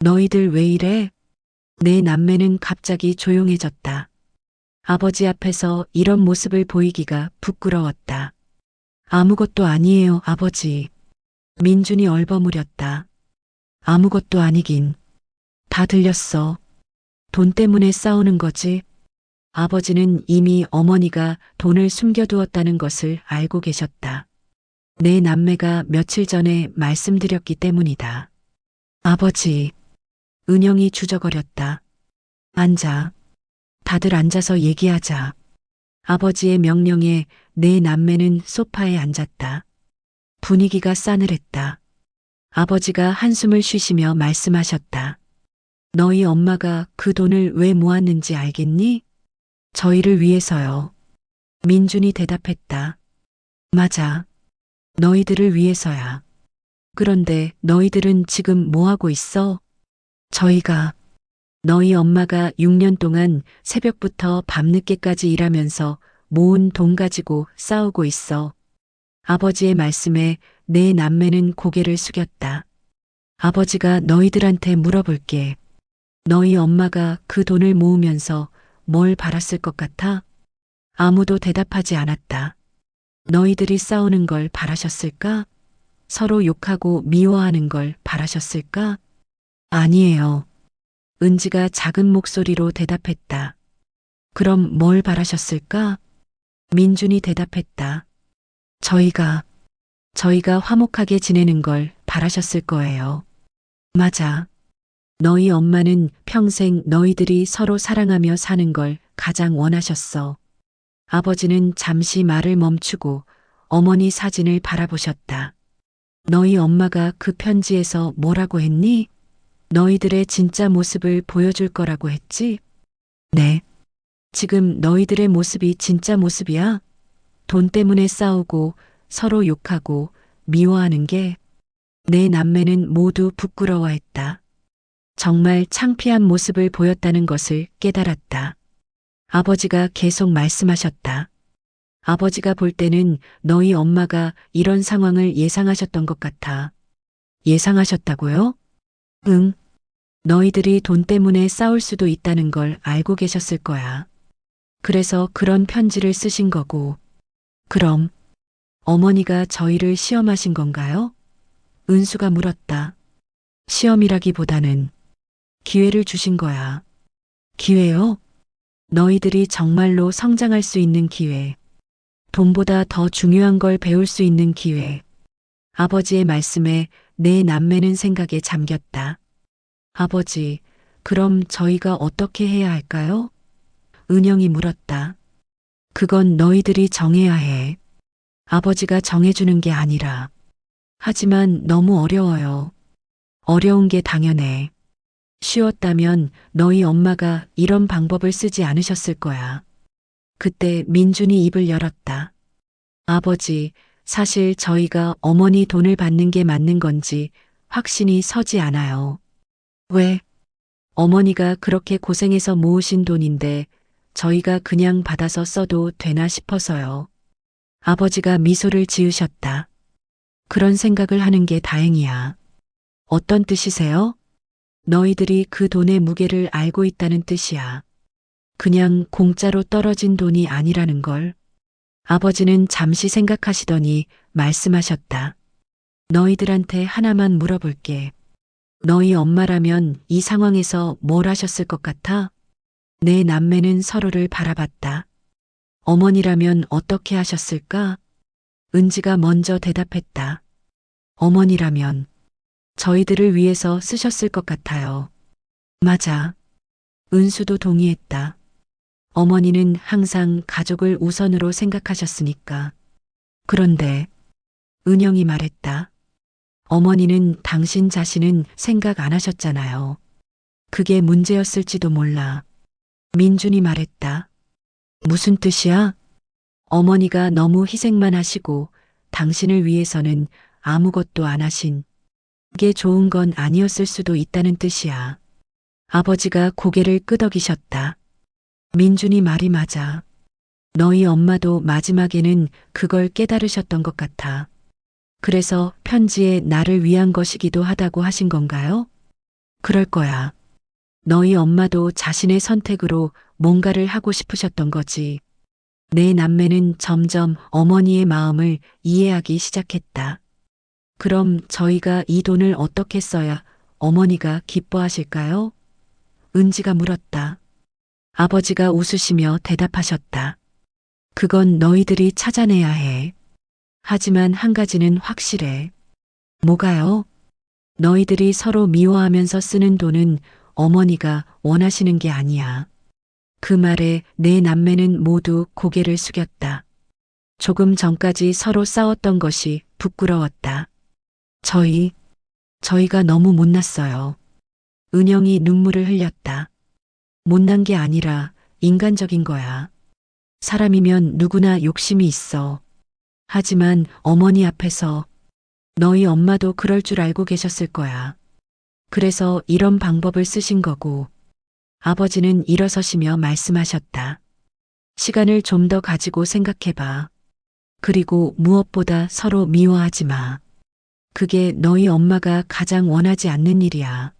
너희들 왜 이래? 네 남매는 갑자기 조용해졌다. 아버지 앞에서 이런 모습을 보이기가 부끄러웠다. 아무것도 아니에요, 아버지. 민준이 얼버무렸다. 아무것도 아니긴. 다 들렸어. 돈 때문에 싸우는 거지. 아버지는 이미 어머니가 돈을 숨겨두었다는 것을 알고 계셨다. 내 남매가 며칠 전에 말씀드렸기 때문이다. 아버지, 은영이 주저거렸다. 앉아. 다들 앉아서 얘기하자. 아버지의 명령에 내 남매는 소파에 앉았다. 분위기가 싸늘했다. 아버지가 한숨을 쉬시며 말씀하셨다. 너희 엄마가 그 돈을 왜 모았는지 알겠니? 저희를 위해서요. 민준이 대답했다. 맞아. 너희들을 위해서야. 그런데 너희들은 지금 뭐 하고 있어? 저희가 너희 엄마가 6년 동안 새벽부터 밤늦게까지 일하면서 모은 돈 가지고 싸우고 있어. 아버지의 말씀에 내 남매는 고개를 숙였다. 아버지가 너희들한테 물어볼게. 너희 엄마가 그 돈을 모으면서 뭘 바랐을 것 같아? 아무도 대답하지 않았다. 너희들이 싸우는 걸 바라셨을까? 서로 욕하고 미워하는 걸 바라셨을까? 아니에요. 은지가 작은 목소리로 대답했다. 그럼 뭘 바라셨을까? 민준이 대답했다. 저희가 화목하게 지내는 걸 바라셨을 거예요. 맞아. 너희 엄마는 평생 너희들이 서로 사랑하며 사는 걸 가장 원하셨어. 아버지는 잠시 말을 멈추고 어머니 사진을 바라보셨다. 너희 엄마가 그 편지에서 뭐라고 했니? 너희들의 진짜 모습을 보여줄 거라고 했지? 네. 지금 너희들의 모습이 진짜 모습이야? 돈 때문에 싸우고 서로 욕하고 미워하는 게 내 남매는 모두 부끄러워했다. 정말 창피한 모습을 보였다는 것을 깨달았다. 아버지가 계속 말씀하셨다. 아버지가 볼 때는 너희 엄마가 이런 상황을 예상하셨던 것 같아. 예상하셨다고요? 응. 너희들이 돈 때문에 싸울 수도 있다는 걸 알고 계셨을 거야. 그래서 그런 편지를 쓰신 거고. 그럼 어머니가 저희를 시험하신 건가요? 은수가 물었다. 시험이라기보다는 기회를 주신 거야. 기회요? 너희들이 정말로 성장할 수 있는 기회. 돈보다 더 중요한 걸 배울 수 있는 기회. 아버지의 말씀에 내 남매는 생각에 잠겼다. 아버지, 그럼 저희가 어떻게 해야 할까요? 은영이 물었다. 그건 너희들이 정해야 해. 아버지가 정해주는 게 아니라. 하지만 너무 어려워요. 어려운 게 당연해. 쉬웠다면 너희 엄마가 이런 방법을 쓰지 않으셨을 거야. 그때 민준이 입을 열었다. 아버지, 사실 저희가 어머니 돈을 받는 게 맞는 건지 확신이 서지 않아요. 왜? 어머니가 그렇게 고생해서 모으신 돈인데 저희가 그냥 받아서 써도 되나 싶어서요. 아버지가 미소를 지으셨다. 그런 생각을 하는 게 다행이야. 어떤 뜻이세요? 너희들이 그 돈의 무게를 알고 있다는 뜻이야. 그냥 공짜로 떨어진 돈이 아니라는 걸. 아버지는 잠시 생각하시더니 말씀하셨다. 너희들한테 하나만 물어볼게. 너희 엄마라면 이 상황에서 뭘 하셨을 것 같아? 내 남매는 서로를 바라봤다. 어머니라면 어떻게 하셨을까? 은지가 먼저 대답했다. 어머니라면 저희들을 위해서 쓰셨을 것 같아요. 맞아. 은수도 동의했다. 어머니는 항상 가족을 우선으로 생각하셨으니까. 그런데 은영이 말했다. 어머니는 당신 자신은 생각 안 하셨잖아요. 그게 문제였을지도 몰라. 민준이 말했다. 무슨 뜻이야? 어머니가 너무 희생만 하시고 당신을 위해서는 아무것도 안 하신 게 좋은 건 아니었을 수도 있다는 뜻이야. 아버지가 고개를 끄덕이셨다. 민준이 말이 맞아. 너희 엄마도 마지막에는 그걸 깨달으셨던 것 같아. 그래서 편지에 나를 위한 것이기도 하다고 하신 건가요? 그럴 거야. 너희 엄마도 자신의 선택으로 뭔가를 하고 싶으셨던 거지. 내 남매는 점점 어머니의 마음을 이해하기 시작했다. 그럼 저희가 이 돈을 어떻게 써야 어머니가 기뻐하실까요? 은지가 물었다. 아버지가 웃으시며 대답하셨다. 그건 너희들이 찾아내야 해. 하지만 한 가지는 확실해. 뭐가요? 너희들이 서로 미워하면서 쓰는 돈은 어머니가 원하시는 게 아니야. 그 말에 내 남매는 모두 고개를 숙였다. 조금 전까지 서로 싸웠던 것이 부끄러웠다. 저희가 너무 못났어요. 은영이 눈물을 흘렸다. 못난 게 아니라 인간적인 거야. 사람이면 누구나 욕심이 있어. 하지만 어머니 앞에서 너희 엄마도 그럴 줄 알고 계셨을 거야. 그래서 이런 방법을 쓰신 거고. 아버지는 일어서시며 말씀하셨다. 시간을 좀 더 가지고 생각해봐. 그리고 무엇보다 서로 미워하지 마. 그게 너희 엄마가 가장 원하지 않는 일이야.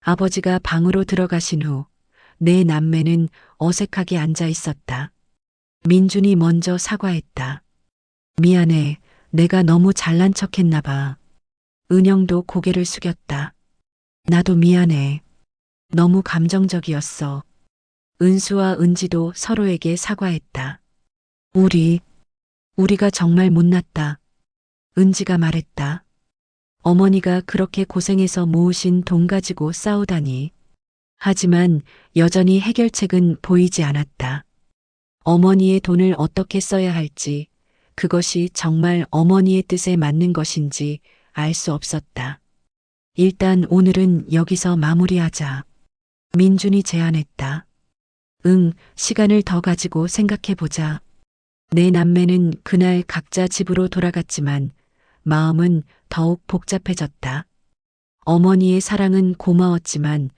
아버지가 방으로 들어가신 후 내 남매는 어색하게 앉아 있었다. 민준이 먼저 사과했다. 미안해. 내가 너무 잘난 척했나 봐. 은영도 고개를 숙였다. 나도 미안해. 너무 감정적이었어. 은수와 은지도 서로에게 사과했다. 우리가 정말 못났다. 은지가 말했다. 어머니가 그렇게 고생해서 모으신 돈 가지고 싸우다니. 하지만 여전히 해결책은 보이지 않았다. 어머니의 돈을 어떻게 써야 할지, 그것이 정말 어머니의 뜻에 맞는 것인지 알 수 없었다. 일단 오늘은 여기서 마무리하자. 민준이 제안했다. 응, 시간을 더 가지고 생각해보자. 내 남매는 그날 각자 집으로 돌아갔지만 마음은 더욱 복잡해졌다. 어머니의 사랑은 고마웠지만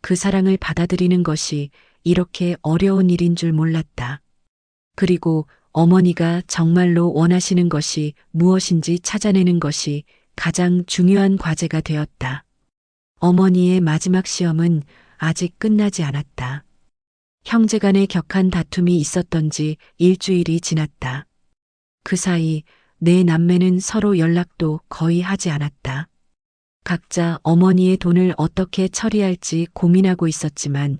그 사랑을 받아들이는 것이 이렇게 어려운 일인 줄 몰랐다. 그리고 어머니가 정말로 원하시는 것이 무엇인지 찾아내는 것이 가장 중요한 과제가 되었다. 어머니의 마지막 시험은 아직 끝나지 않았다. 형제 간의 격한 다툼이 있었던지 일주일이 지났다. 그 사이 내 남매는 서로 연락도 거의 하지 않았다. 각자 어머니의 돈을 어떻게 처리할지 고민하고 있었지만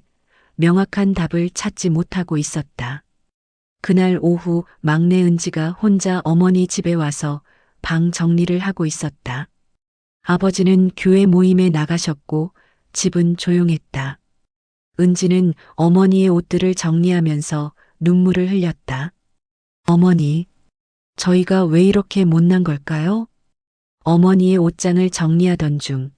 명확한 답을 찾지 못하고 있었다. 그날 오후 막내 은지가 혼자 어머니 집에 와서 방 정리를 하고 있었다. 아버지는 교회 모임에 나가셨고 집은 조용했다. 은지는 어머니의 옷들을 정리하면서 눈물을 흘렸다. 어머니, 저희가 왜 이렇게 못난 걸까요? 어머니의 옷장을 정리하던 중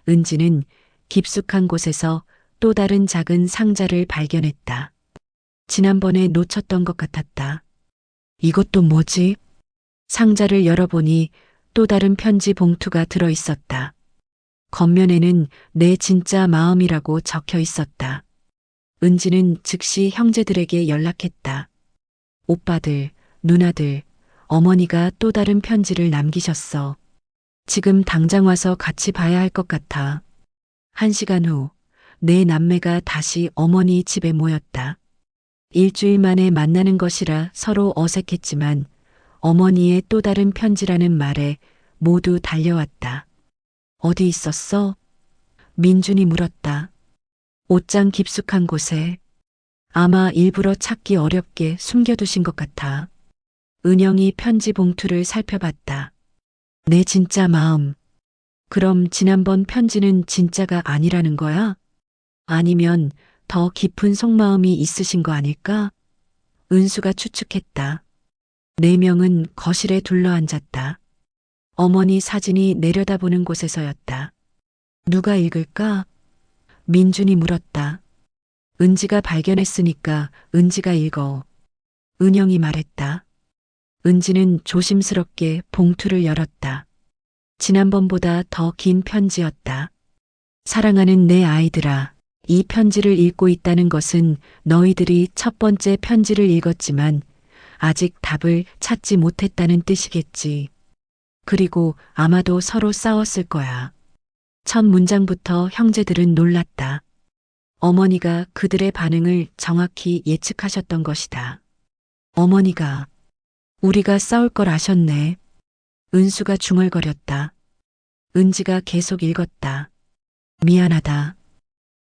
은지는 깊숙한 곳에서 또 다른 작은 상자를 발견했다. 지난번에 놓쳤던 것 같았다. 이것도 뭐지? 상자를 열어보니 또 다른 편지 봉투가 들어 있었다. 겉면에는 내 진짜 마음이라고 적혀 있었다. 은지는 즉시 형제들에게 연락했다. 오빠들, 누나들, 어머니가 또 다른 편지를 남기셨어. 지금 당장 와서 같이 봐야 할 것 같아. 1시간 후, 내 남매가 다시 어머니 집에 모였다. 일주일 만에 만나는 것이라 서로 어색했지만 어머니의 또 다른 편지라는 말에 모두 달려왔다. 어디 있었어? 민준이 물었다. 옷장 깊숙한 곳에. 아마 일부러 찾기 어렵게 숨겨두신 것 같아. 은영이 편지 봉투를 살펴봤다. 내 진짜 마음. 그럼 지난번 편지는 진짜가 아니라는 거야? 아니면 더 깊은 속마음이 있으신 거 아닐까? 은수가 추측했다. 4명은 거실에 둘러앉았다. 어머니 사진이 내려다보는 곳에서였다. 누가 읽을까? 민준이 물었다. 은지가 발견했으니까 은지가 읽어. 은영이 말했다. 은지는 조심스럽게 봉투를 열었다. 지난번보다 더 긴 편지였다. 사랑하는 내 아이들아, 이 편지를 읽고 있다는 것은 너희들이 첫 번째 편지를 읽었지만 아직 답을 찾지 못했다는 뜻이겠지. 그리고 아마도 서로 싸웠을 거야. 첫 문장부터 형제들은 놀랐다. 어머니가 그들의 반응을 정확히 예측하셨던 것이다. 어머니가 우리가 싸울 걸 아셨네. 은수가 중얼거렸다. 은지가 계속 읽었다. 미안하다.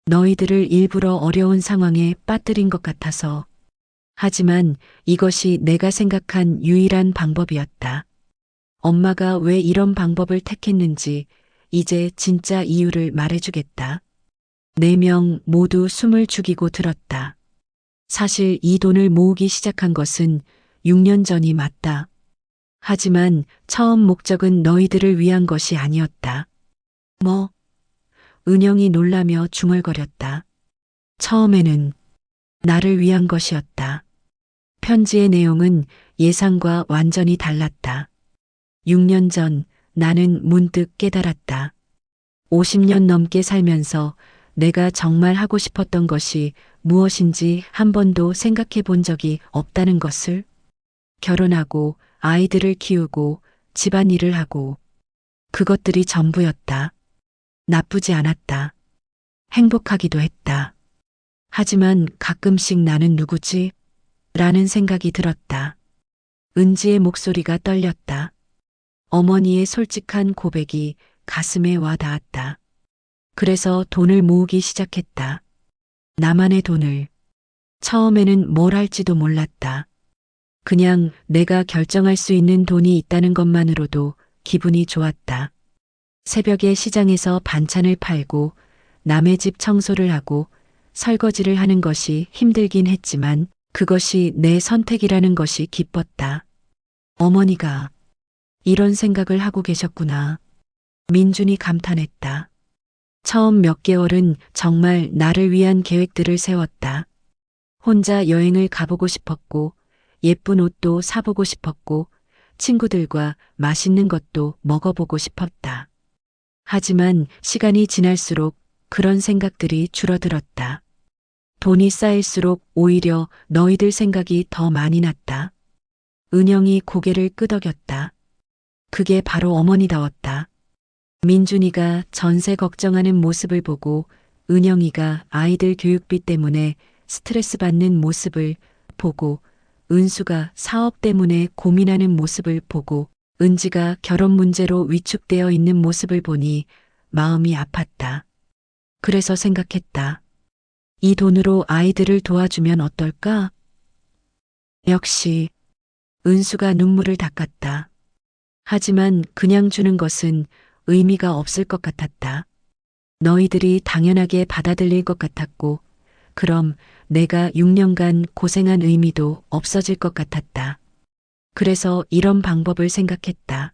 너희들을 일부러 어려운 상황에 빠뜨린 것 같아서. 하지만 이것이 내가 생각한 유일한 방법이었다. 엄마가 왜 이런 방법을 택했는지 이제 진짜 이유를 말해주겠다. 4명 모두 숨을 죽이고 들었다. 사실 이 돈을 모으기 시작한 것은 6년 전이 맞다. 하지만 처음 목적은 너희들을 위한 것이 아니었다. 뭐? 은영이 놀라며 중얼거렸다. 처음에는 나를 위한 것이었다. 편지의 내용은 예상과 완전히 달랐다. 6년 전 나는 문득 깨달았다. 50년 넘게 살면서 내가 정말 하고 싶었던 것이 무엇인지 한 번도 생각해 본 적이 없다는 것을. 결혼하고 아이들을 키우고 집안일을 하고 그것들이 전부였다. 나쁘지 않았다. 행복하기도 했다. 하지만 가끔씩 나는 누구지? 라는 생각이 들었다. 은지의 목소리가 떨렸다. 어머니의 솔직한 고백이 가슴에 와 닿았다. 그래서 돈을 모으기 시작했다. 나만의 돈을. 처음에는 뭘 할지도 몰랐다. 그냥 내가 결정할 수 있는 돈이 있다는 것만으로도 기분이 좋았다. 새벽에 시장에서 반찬을 팔고 남의 집 청소를 하고 설거지를 하는 것이 힘들긴 했지만 그것이 내 선택이라는 것이 기뻤다. 어머니가 이런 생각을 하고 계셨구나. 민준이 감탄했다. 처음 몇 개월은 정말 나를 위한 계획들을 세웠다. 혼자 여행을 가보고 싶었고 예쁜 옷도 사보고 싶었고 친구들과 맛있는 것도 먹어보고 싶었다. 하지만 시간이 지날수록 그런 생각들이 줄어들었다. 돈이 쌓일수록 오히려 너희들 생각이 더 많이 났다. 은영이 고개를 끄덕였다. 그게 바로 어머니다웠다. 민준이가 전세 걱정하는 모습을 보고 은영이가 아이들 교육비 때문에 스트레스 받는 모습을 보고 은수가 사업 때문에 고민하는 모습을 보고 은지가 결혼 문제로 위축되어 있는 모습을 보니 마음이 아팠다. 그래서 생각했다. 이 돈으로 아이들을 도와주면 어떨까? 역시 은수가 눈물을 닦았다. 하지만 그냥 주는 것은 의미가 없을 것 같았다. 너희들이 당연하게 받아들일 것 같았고, 그럼 내가 6년간 고생한 의미도 없어질 것 같았다. 그래서 이런 방법을 생각했다.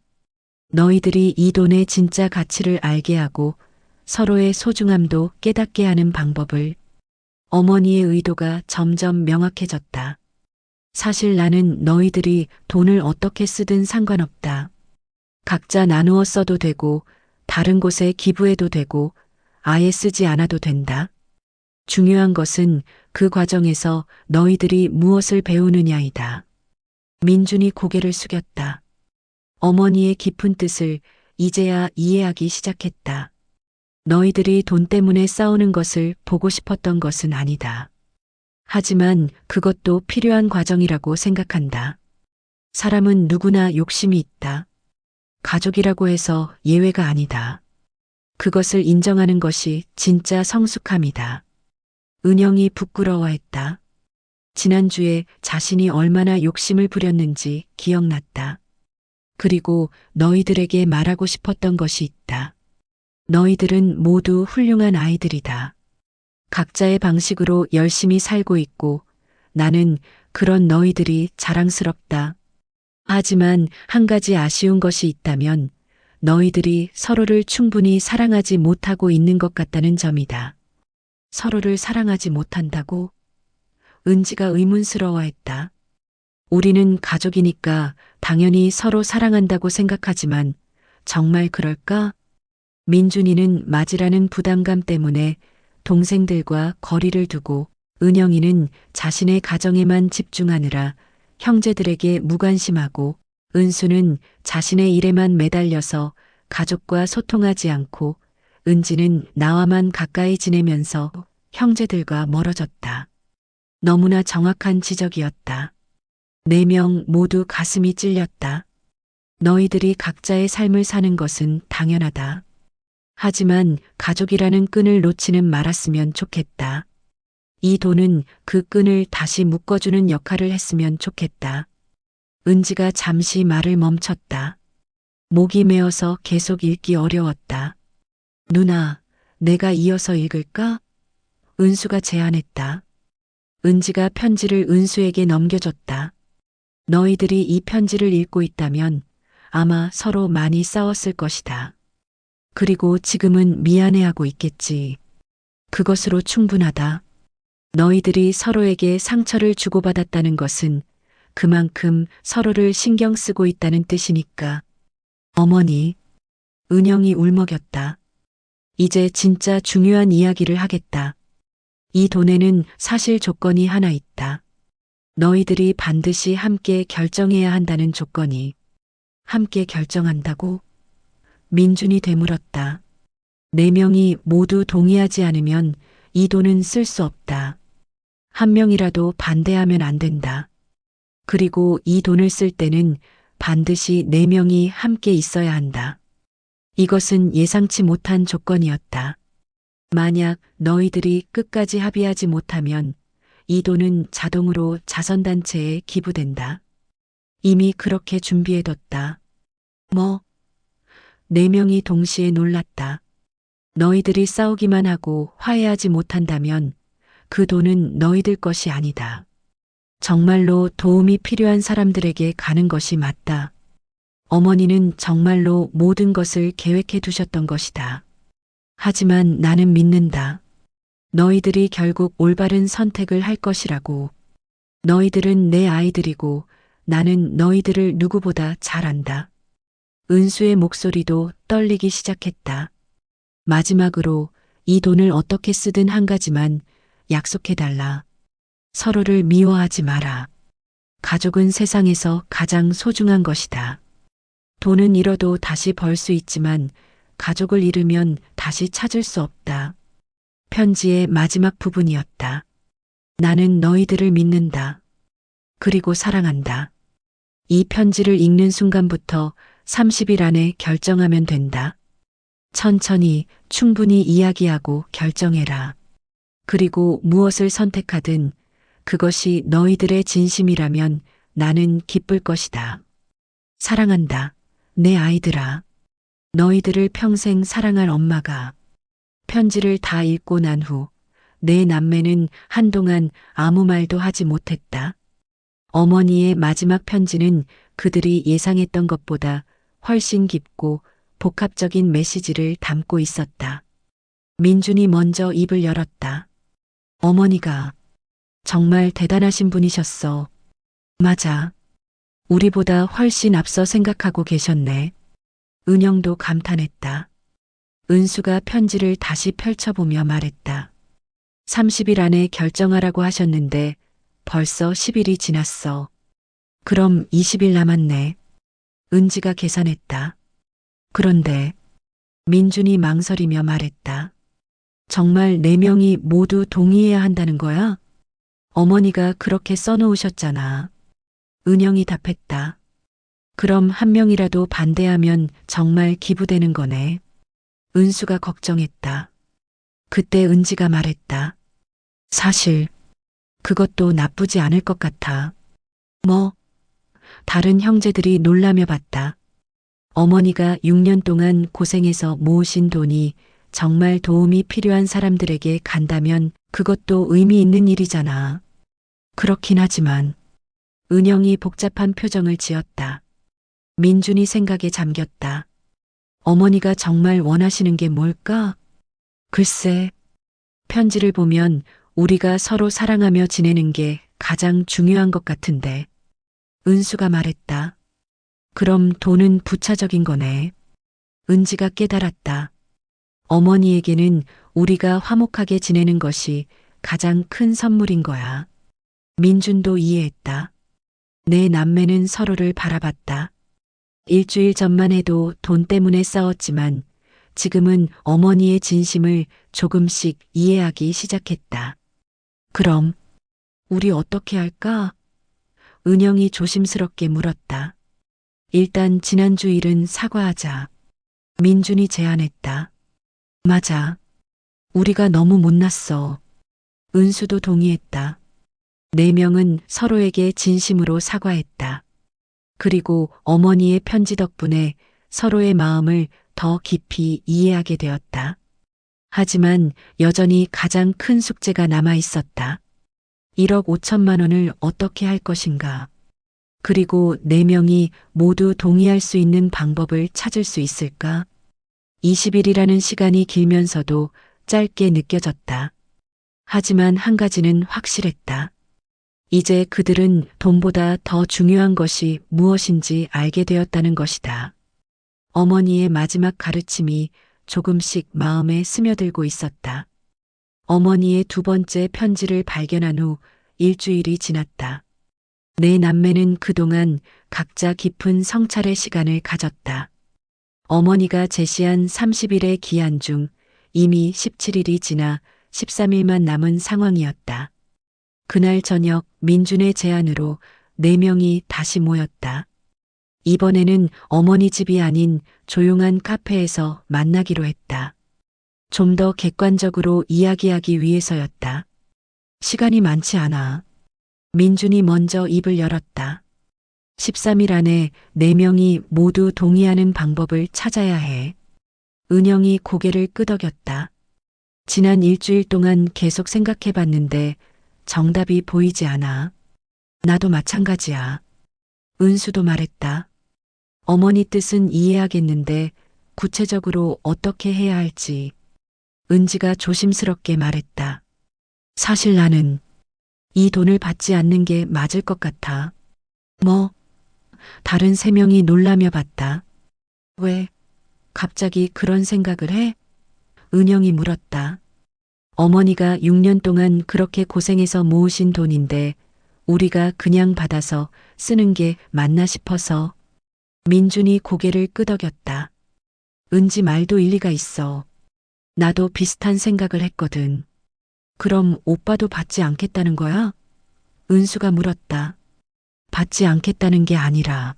너희들이 이 돈의 진짜 가치를 알게 하고 서로의 소중함도 깨닫게 하는 방법을. 어머니의 의도가 점점 명확해졌다. 사실 나는 너희들이 돈을 어떻게 쓰든 상관없다. 각자 나누어 써도 되고 다른 곳에 기부해도 되고 아예 쓰지 않아도 된다. 중요한 것은 그 과정에서 너희들이 무엇을 배우느냐이다. 민준이 고개를 숙였다. 어머니의 깊은 뜻을 이제야 이해하기 시작했다. 너희들이 돈 때문에 싸우는 것을 보고 싶었던 것은 아니다. 하지만 그것도 필요한 과정이라고 생각한다. 사람은 누구나 욕심이 있다. 가족이라고 해서 예외가 아니다. 그것을 인정하는 것이 진짜 성숙함이다. 은영이 부끄러워했다. 지난주에 자신이 얼마나 욕심을 부렸는지 기억났다. 그리고 너희들에게 말하고 싶었던 것이 있다. 너희들은 모두 훌륭한 아이들이다. 각자의 방식으로 열심히 살고 있고 나는 그런 너희들이 자랑스럽다. 하지만 한 가지 아쉬운 것이 있다면 너희들이 서로를 충분히 사랑하지 못하고 있는 것 같다는 점이다. 서로를 사랑하지 못한다고? 은지가 의문스러워했다. 우리는 가족이니까 당연히 서로 사랑한다고 생각하지만 정말 그럴까? 민준이는 맞이라는 부담감 때문에 동생들과 거리를 두고 은영이는 자신의 가정에만 집중하느라 형제들에게 무관심하고 은수는 자신의 일에만 매달려서 가족과 소통하지 않고 은지는 나와만 가까이 지내면서 형제들과 멀어졌다. 너무나 정확한 지적이었다. 4명 모두 가슴이 찔렸다. 너희들이 각자의 삶을 사는 것은 당연하다. 하지만 가족이라는 끈을 놓지는 말았으면 좋겠다. 이 돈은 그 끈을 다시 묶어주는 역할을 했으면 좋겠다. 은지가 잠시 말을 멈췄다. 목이 메어서 계속 읽기 어려웠다. 누나, 내가 이어서 읽을까? 은수가 제안했다. 은지가 편지를 은수에게 넘겨줬다. 너희들이 이 편지를 읽고 있다면 아마 서로 많이 싸웠을 것이다. 그리고 지금은 미안해하고 있겠지. 그것으로 충분하다. 너희들이 서로에게 상처를 주고받았다는 것은 그만큼 서로를 신경 쓰고 있다는 뜻이니까. 어머니, 은영이 울먹였다. 이제 진짜 중요한 이야기를 하겠다. 이 돈에는 사실 조건이 하나 있다. 너희들이 반드시 함께 결정해야 한다는 조건이. 함께 결정한다고? 민준이 되물었다. 4명이 모두 동의하지 않으면 이 돈은 쓸 수 없다. 한 명이라도 반대하면 안 된다. 그리고 이 돈을 쓸 때는 반드시 4명이 함께 있어야 한다. 이것은 예상치 못한 조건이었다. 만약 너희들이 끝까지 합의하지 못하면 이 돈은 자동으로 자선단체에 기부된다. 이미 그렇게 준비해뒀다. 뭐? 4명이 동시에 놀랐다. 너희들이 싸우기만 하고 화해하지 못한다면 그 돈은 너희들 것이 아니다. 정말로 도움이 필요한 사람들에게 가는 것이 맞다. 어머니는 정말로 모든 것을 계획해 두셨던 것이다. 하지만 나는 믿는다. 너희들이 결국 올바른 선택을 할 것이라고. 너희들은 내 아이들이고 나는 너희들을 누구보다 잘 안다. 은수의 목소리도 떨리기 시작했다. 마지막으로 이 돈을 어떻게 쓰든 한 가지만 약속해달라. 서로를 미워하지 마라. 가족은 세상에서 가장 소중한 것이다. 돈은 잃어도 다시 벌 수 있지만 가족을 잃으면 다시 찾을 수 없다. 편지의 마지막 부분이었다. 나는 너희들을 믿는다. 그리고 사랑한다. 이 편지를 읽는 순간부터 30일 안에 결정하면 된다. 천천히 충분히 이야기하고 결정해라. 그리고 무엇을 선택하든 그것이 너희들의 진심이라면 나는 기쁠 것이다. 사랑한다. 내 아이들아. 너희들을 평생 사랑할 엄마가. 편지를 다 읽고 난 후 내 남매는 한동안 아무 말도 하지 못했다. 어머니의 마지막 편지는 그들이 예상했던 것보다 훨씬 깊고 복합적인 메시지를 담고 있었다. 민준이 먼저 입을 열었다. 어머니가 정말 대단하신 분이셨어. 맞아. 우리보다 훨씬 앞서 생각하고 계셨네. 은영도 감탄했다. 은수가 편지를 다시 펼쳐보며 말했다. 30일 안에 결정하라고 하셨는데 벌써 10일이 지났어. 그럼 20일 남았네. 은지가 계산했다. 그런데 민준이 망설이며 말했다. 정말 4명이 모두 동의해야 한다는 거야? 어머니가 그렇게 써놓으셨잖아. 은영이 답했다. 그럼 한 명이라도 반대하면 정말 기부되는 거네. 은수가 걱정했다. 그때 은지가 말했다. 사실 그것도 나쁘지 않을 것 같아. 뭐? 다른 형제들이 놀라며 봤다. 어머니가 6년 동안 고생해서 모으신 돈이 정말 도움이 필요한 사람들에게 간다면 그것도 의미 있는 일이잖아. 그렇긴 하지만 은영이 복잡한 표정을 지었다. 민준이 생각에 잠겼다. 어머니가 정말 원하시는 게 뭘까? 글쎄, 편지를 보면 우리가 서로 사랑하며 지내는 게 가장 중요한 것 같은데. 은수가 말했다. 그럼 돈은 부차적인 거네. 은지가 깨달았다. 어머니에게는 우리가 화목하게 지내는 것이 가장 큰 선물인 거야. 민준도 이해했다. 내 남매는 서로를 바라봤다. 일주일 전만 해도 돈 때문에 싸웠지만 지금은 어머니의 진심을 조금씩 이해하기 시작했다. 그럼 우리 어떻게 할까? 은영이 조심스럽게 물었다. 일단 지난주 일은 사과하자. 민준이 제안했다. 맞아. 우리가 너무 못났어. 은수도 동의했다. 네 명은 서로에게 진심으로 사과했다. 그리고 어머니의 편지 덕분에 서로의 마음을 더 깊이 이해하게 되었다. 하지만 여전히 가장 큰 숙제가 남아 있었다. 1억 5천만 원을 어떻게 할 것인가. 그리고 네 명이 모두 동의할 수 있는 방법을 찾을 수 있을까? 20일이라는 시간이 길면서도 짧게 느껴졌다. 하지만 한 가지는 확실했다. 이제 그들은 돈보다 더 중요한 것이 무엇인지 알게 되었다는 것이다. 어머니의 마지막 가르침이 조금씩 마음에 스며들고 있었다. 어머니의 두 번째 편지를 발견한 후 일주일이 지났다. 네 남매는 그동안 각자 깊은 성찰의 시간을 가졌다. 어머니가 제시한 30일의 기한 중 이미 17일이 지나 13일만 남은 상황이었다. 그날 저녁 민준의 제안으로 네 명이 다시 모였다. 이번에는 어머니 집이 아닌 조용한 카페에서 만나기로 했다. 좀 더 객관적으로 이야기하기 위해서였다. 시간이 많지 않아. 민준이 먼저 입을 열었다. 13일 안에 네 명이 모두 동의하는 방법을 찾아야 해. 은영이 고개를 끄덕였다. 지난 일주일 동안 계속 생각해 봤는데 정답이 보이지 않아. 나도 마찬가지야. 은수도 말했다. 어머니 뜻은 이해하겠는데 구체적으로 어떻게 해야 할지. 은지가 조심스럽게 말했다. 사실 나는 이 돈을 받지 않는 게 맞을 것 같아. 뭐? 다른 세 명이 놀라며 봤다. 왜? 갑자기 그런 생각을 해? 은영이 물었다. 어머니가 6년 동안 그렇게 고생해서 모으신 돈인데 우리가 그냥 받아서 쓰는 게 맞나 싶어서. 민준이 고개를 끄덕였다. 은지 말도 일리가 있어. 나도 비슷한 생각을 했거든. 그럼 오빠도 받지 않겠다는 거야? 은수가 물었다. 받지 않겠다는 게 아니라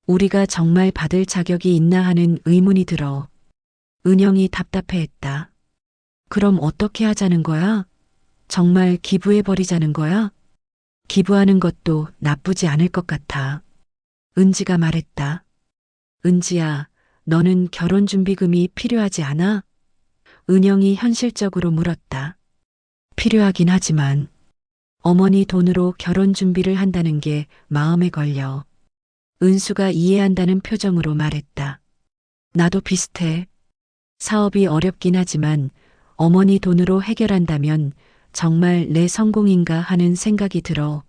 우리가 정말 받을 자격이 있나 하는 의문이 들어. 은영이 답답해했다. 그럼 어떻게 하자는 거야? 정말 기부해버리자는 거야? 기부하는 것도 나쁘지 않을 것 같아. 은지가 말했다. 은지야, 너는 결혼준비금이 필요하지 않아? 은영이 현실적으로 물었다. 필요하긴 하지만 어머니 돈으로 결혼 준비를 한다는 게 마음에 걸려. 은수가 이해한다는 표정으로 말했다. 나도 비슷해. 사업이 어렵긴 하지만 어머니 돈으로 해결한다면 정말 내 성공인가 하는 생각이 들어.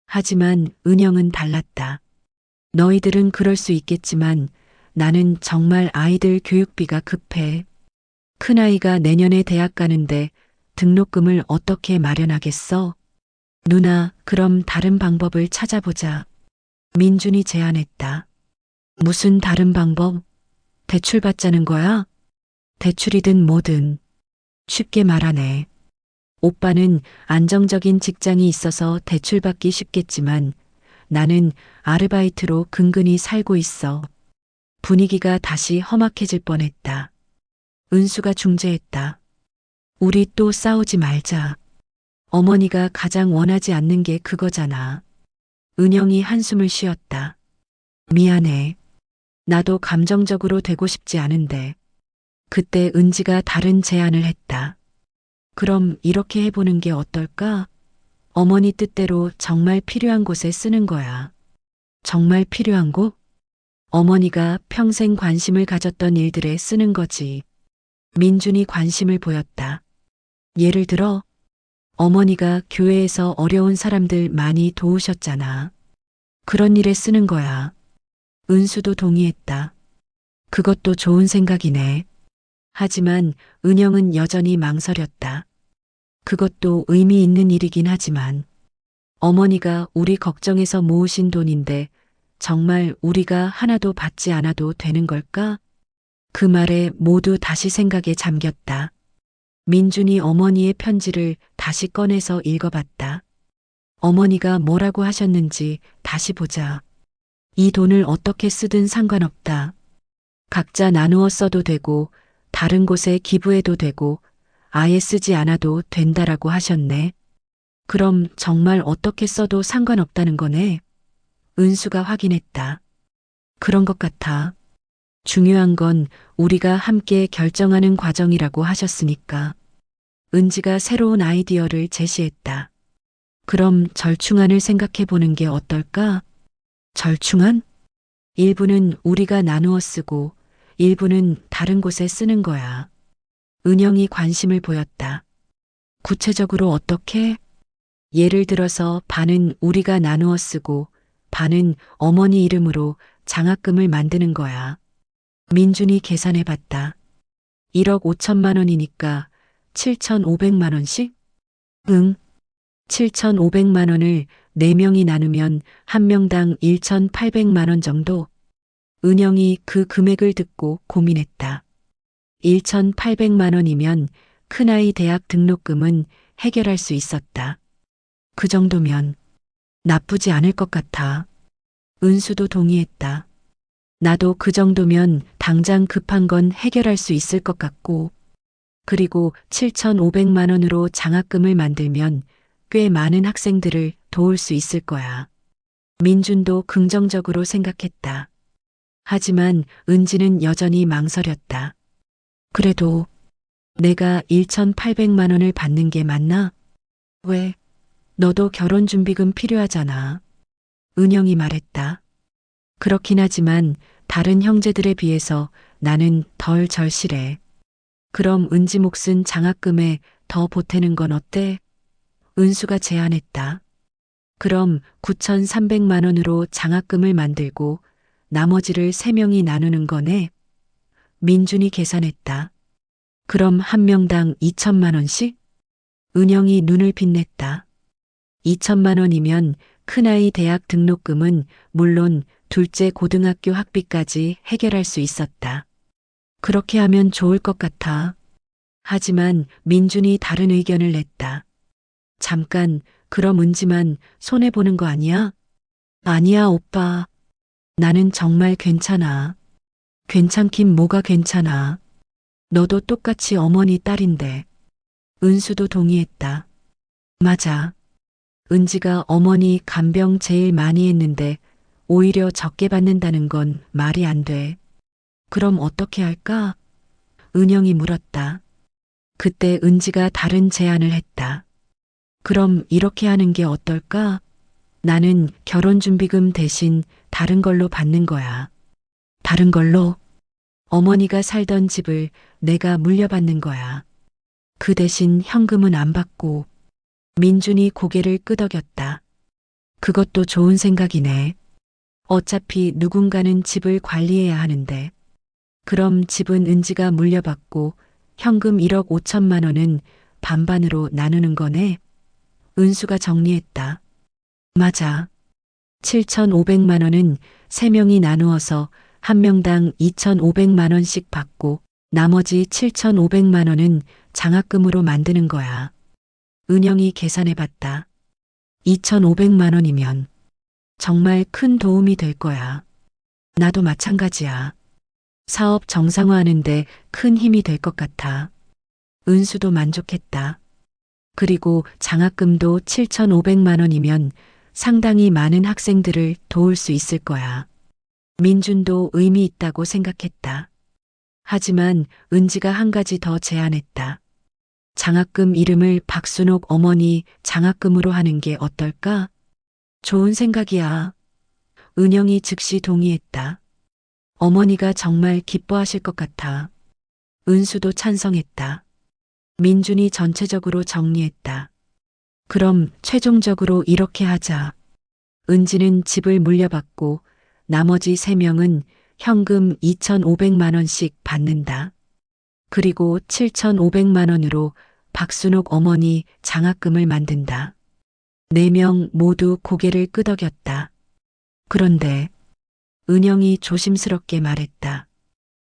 하지만 은영은 달랐다. 너희들은 그럴 수 있겠지만 나는 정말 아이들 교육비가 급해. 큰아이가 내년에 대학 가는데 등록금을 어떻게 마련하겠어? 누나, 그럼 다른 방법을 찾아보자. 민준이 제안했다. 무슨 다른 방법? 대출 받자는 거야? 대출이든 뭐든. 쉽게 말하네. 오빠는 안정적인 직장이 있어서 대출받기 쉽겠지만 나는 아르바이트로 근근히 살고 있어. 분위기가 다시 험악해질 뻔했다. 은수가 중재했다. 우리 또 싸우지 말자. 어머니가 가장 원하지 않는 게 그거잖아. 은영이 한숨을 쉬었다. 미안해. 나도 감정적으로 되고 싶지 않은데. 그때 은지가 다른 제안을 했다. 그럼 이렇게 해보는 게 어떨까? 어머니 뜻대로 정말 필요한 곳에 쓰는 거야. 정말 필요한 곳? 어머니가 평생 관심을 가졌던 일들에 쓰는 거지. 민준이 관심을 보였다. 예를 들어, 어머니가 교회에서 어려운 사람들 많이 도우셨잖아. 그런 일에 쓰는 거야. 은수도 동의했다. 그것도 좋은 생각이네. 하지만 은영은 여전히 망설였다. 그것도 의미 있는 일이긴 하지만 어머니가 우리 걱정해서 모으신 돈인데 정말 우리가 하나도 받지 않아도 되는 걸까? 그 말에 모두 다시 생각에 잠겼다. 민준이 어머니의 편지를 다시 꺼내서 읽어봤다. 어머니가 뭐라고 하셨는지 다시 보자. 이 돈을 어떻게 쓰든 상관없다. 각자 나누어 써도 되고 다른 곳에 기부해도 되고 아예 쓰지 않아도 된다라고 하셨네. 그럼 정말 어떻게 써도 상관없다는 거네. 은수가 확인했다. 그런 것 같아. 중요한 건 우리가 함께 결정하는 과정이라고 하셨으니까. 은지가 새로운 아이디어를 제시했다. 그럼 절충안을 생각해 보는 게 어떨까? 절충안? 일부는 우리가 나누어 쓰고 일부는 다른 곳에 쓰는 거야. 은영이 관심을 보였다. 구체적으로 어떻게? 예를 들어서 반은 우리가 나누어 쓰고 반은 어머니 이름으로 장학금을 만드는 거야. 민준이 계산해 봤다. 1억 5천만 원이니까 7,500만 원씩? 응. 7,500만 원을 4명이 나누면 한 명당 1,800만 원 정도? 은영이 그 금액을 듣고 고민했다. 1,800만 원이면 큰아이 대학 등록금은 해결할 수 있었다. 그 정도면 나쁘지 않을 것 같아. 은수도 동의했다. 나도 그 정도면 당장 급한 건 해결할 수 있을 것 같고, 그리고 7,500만 원으로 장학금을 만들면 꽤 많은 학생들을 도울 수 있을 거야. 민준도 긍정적으로 생각했다. 하지만 은지는 여전히 망설였다. 그래도 내가 1,800만 원을 받는 게 맞나? 왜? 너도 결혼 준비금 필요하잖아. 은영이 말했다. 그렇긴 하지만 다른 형제들에 비해서 나는 덜 절실해. 그럼 은지 몫은 장학금에 더 보태는 건 어때? 은수가 제안했다. 그럼 9,300만 원으로 장학금을 만들고 나머지를 3명이 나누는 거네. 민준이 계산했다. 그럼 한 명당 2천만 원씩? 은영이 눈을 빛냈다. 2천만 원이면 큰아이 대학 등록금은 물론 둘째 고등학교 학비까지 해결할 수 있었다. 그렇게 하면 좋을 것 같아. 하지만 민준이 다른 의견을 냈다. 잠깐, 그럼 은지만 손해보는 거 아니야? 아니야, 오빠. 나는 정말 괜찮아. 괜찮긴 뭐가 괜찮아. 너도 똑같이 어머니 딸인데. 은수도 동의했다. 맞아. 은지가 어머니 간병 제일 많이 했는데 오히려 적게 받는다는 건 말이 안 돼. 그럼 어떻게 할까? 은영이 물었다. 그때 은지가 다른 제안을 했다. 그럼 이렇게 하는 게 어떨까? 나는 결혼준비금 대신 다른 걸로 받는 거야. 다른 걸로? 어머니가 살던 집을 내가 물려받는 거야. 그 대신 현금은 안 받고. 민준이 고개를 끄덕였다. 그것도 좋은 생각이네. 어차피 누군가는 집을 관리해야 하는데. 그럼 집은 은지가 물려받고 현금 1억 5천만 원은 반반으로 나누는 거네. 은수가 정리했다. 맞아. 7,500만 원은 3명이 나누어서 한 명당 2,500만 원씩 받고 나머지 7,500만 원은 장학금으로 만드는 거야. 은영이 계산해 봤다. 2,500만 원이면 정말 큰 도움이 될 거야. 나도 마찬가지야. 사업 정상화하는데 큰 힘이 될 것 같아. 은수도 만족했다. 그리고 장학금도 7,500만 원이면 상당히 많은 학생들을 도울 수 있을 거야. 민준도 의미 있다고 생각했다. 하지만 은지가 한 가지 더 제안했다. 장학금 이름을 박순옥 어머니 장학금으로 하는 게 어떨까? 좋은 생각이야. 은영이 즉시 동의했다. 어머니가 정말 기뻐하실 것 같아. 은수도 찬성했다. 민준이 전체적으로 정리했다. 그럼 최종적으로 이렇게 하자. 은지는 집을 물려받고 나머지 3명은 현금 2,500만 원씩 받는다. 그리고 7,500만 원으로 박순옥 어머니 장학금을 만든다. 4명 모두 고개를 끄덕였다. 그런데 은영이 조심스럽게 말했다.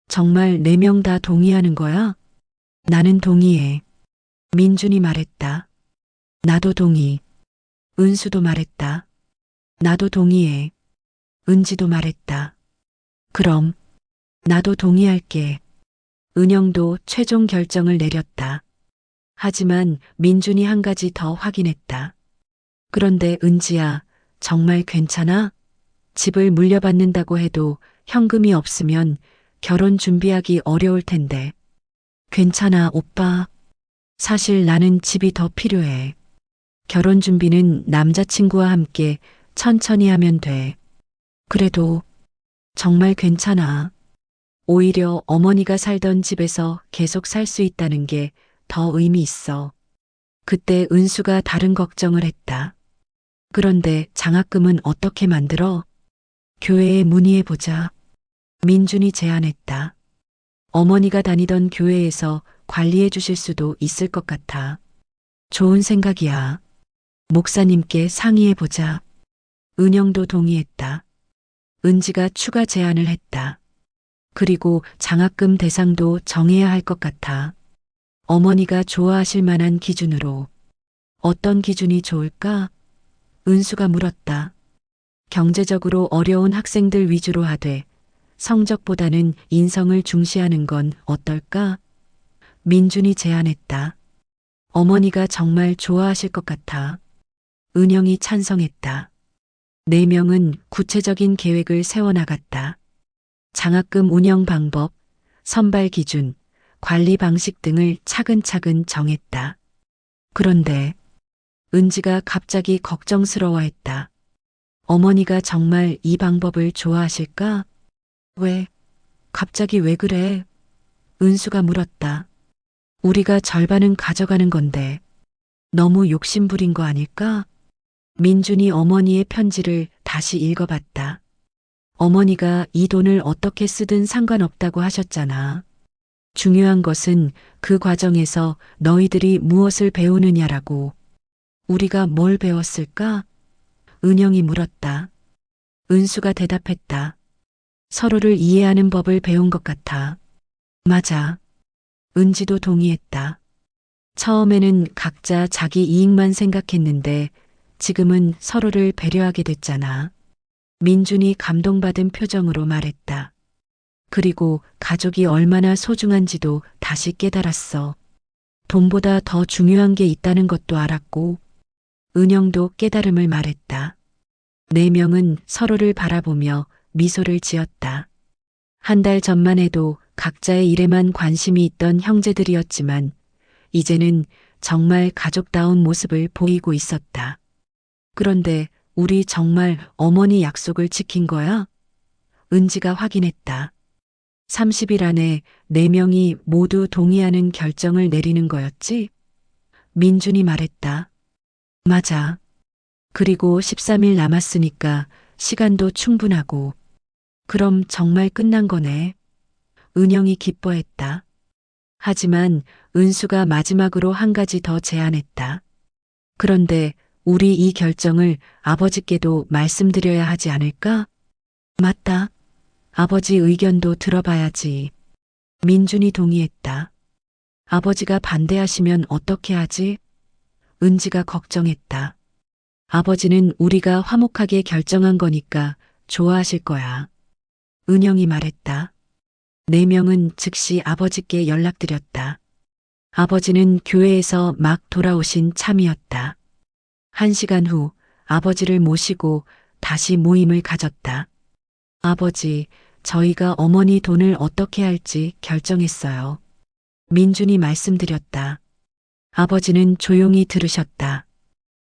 정말 4명 다 동의하는 거야? 나는 동의해. 민준이 말했다. 나도 동의. 은수도 말했다. 나도 동의해. 은지도 말했다. 그럼 나도 동의할게. 은영도 최종 결정을 내렸다. 하지만 민준이 한 가지 더 확인했다. 그런데 은지야, 정말 괜찮아? 집을 물려받는다고 해도 현금이 없으면 결혼 준비하기 어려울 텐데. 괜찮아, 오빠. 사실 나는 집이 더 필요해. 결혼 준비는 남자친구와 함께 천천히 하면 돼. 그래도 정말 괜찮아. 오히려 어머니가 살던 집에서 계속 살 수 있다는 게 더 의미 있어. 그때 은수가 다른 걱정을 했다. 그런데 장학금은 어떻게 만들어? 교회에 문의해보자. 민준이 제안했다. 어머니가 다니던 교회에서 관리해 주실 수도 있을 것 같아. 좋은 생각이야. 목사님께 상의해보자. 은영도 동의했다. 은지가 추가 제안을 했다. 그리고 장학금 대상도 정해야 할 것 같아. 어머니가 좋아하실 만한 기준으로. 어떤 기준이 좋을까? 은수가 물었다. 경제적으로 어려운 학생들 위주로 하되 성적보다는 인성을 중시하는 건 어떨까? 민준이 제안했다. 어머니가 정말 좋아하실 것 같아. 은영이 찬성했다. 네 명은 구체적인 계획을 세워나갔다. 장학금 운영 방법, 선발 기준, 관리 방식 등을 차근차근 정했다. 그런데 은지가 갑자기 걱정스러워했다. 어머니가 정말 이 방법을 좋아하실까? 왜? 갑자기 왜 그래? 은수가 물었다. 우리가 절반은 가져가는 건데 너무 욕심부린 거 아닐까? 민준이 어머니의 편지를 다시 읽어봤다. 어머니가 이 돈을 어떻게 쓰든 상관없다고 하셨잖아. 중요한 것은 그 과정에서 너희들이 무엇을 배우느냐라고. 우리가 뭘 배웠을까? 은영이 물었다. 은수가 대답했다. 서로를 이해하는 법을 배운 것 같아. 맞아. 은지도 동의했다. 처음에는 각자 자기 이익만 생각했는데 지금은 서로를 배려하게 됐잖아. 민준이 감동받은 표정으로 말했다. 그리고 가족이 얼마나 소중한지도 다시 깨달았어. 돈보다 더 중요한 게 있다는 것도 알았고, 은영도 깨달음을 말했다. 네 명은 서로를 바라보며 미소를 지었다. 한 달 전만 해도 각자의 일에만 관심이 있던 형제들이었지만, 이제는 정말 가족다운 모습을 보이고 있었다. 그런데 우리 정말 어머니 약속을 지킨 거야? 은지가 확인했다. 30일 안에 4명이 모두 동의하는 결정을 내리는 거였지? 민준이 말했다. 맞아. 그리고 13일 남았으니까 시간도 충분하고. 그럼 정말 끝난 거네. 은영이 기뻐했다. 하지만 은수가 마지막으로 한 가지 더 제안했다. 그런데 우리 이 결정을 아버지께도 말씀드려야 하지 않을까? 맞다. 아버지 의견도 들어봐야지. 민준이 동의했다. 아버지가 반대하시면 어떻게 하지? 은지가 걱정했다. 아버지는 우리가 화목하게 결정한 거니까 좋아하실 거야. 은영이 말했다. 4명은 즉시 아버지께 연락드렸다. 아버지는 교회에서 막 돌아오신 참이었다. 1시간 후 아버지를 모시고 다시 모임을 가졌다. 아버지, 저희가 어머니 돈을 어떻게 할지 결정했어요. 민준이 말씀드렸다. 아버지는 조용히 들으셨다.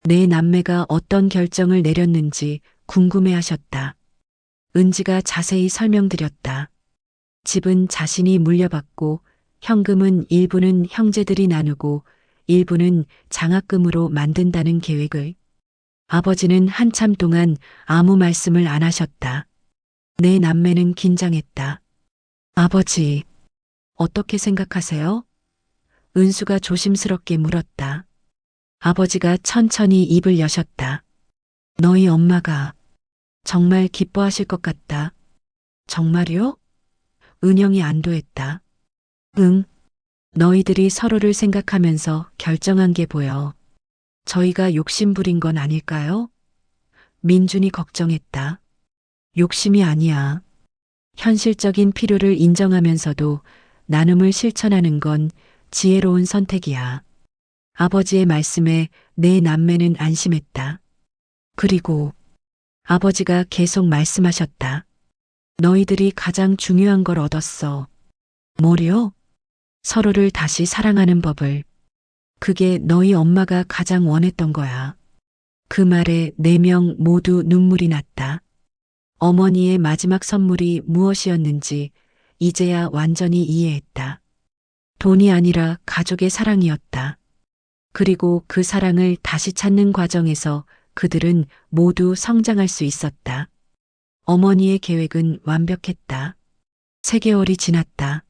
내 남매가 어떤 결정을 내렸는지 궁금해 하셨다. 은지가 자세히 설명드렸다. 집은 자신이 물려받고 현금은 일부는 형제들이 나누고 일부는 장학금으로 만든다는 계획을. 아버지는 한참 동안 아무 말씀을 안 하셨다. 내 남매는 긴장했다. 아버지, 어떻게 생각하세요? 은수가 조심스럽게 물었다. 아버지가 천천히 입을 여셨다. 너희 엄마가 정말 기뻐하실 것 같다. 정말요? 은영이 안도했다. 응, 너희들이 서로를 생각하면서 결정한 게 보여. 저희가 욕심 부린 건 아닐까요? 민준이 걱정했다. 욕심이 아니야. 현실적인 필요를 인정하면서도 나눔을 실천하는 건 지혜로운 선택이야. 아버지의 말씀에 내 남매는 안심했다. 그리고 아버지가 계속 말씀하셨다. 너희들이 가장 중요한 걸 얻었어. 뭐려? 서로를 다시 사랑하는 법을. 그게 너희 엄마가 가장 원했던 거야. 그 말에 4명 모두 눈물이 났다. 어머니의 마지막 선물이 무엇이었는지 이제야 완전히 이해했다. 돈이 아니라 가족의 사랑이었다. 그리고 그 사랑을 다시 찾는 과정에서 그들은 모두 성장할 수 있었다. 어머니의 계획은 완벽했다. 3개월이 지났다.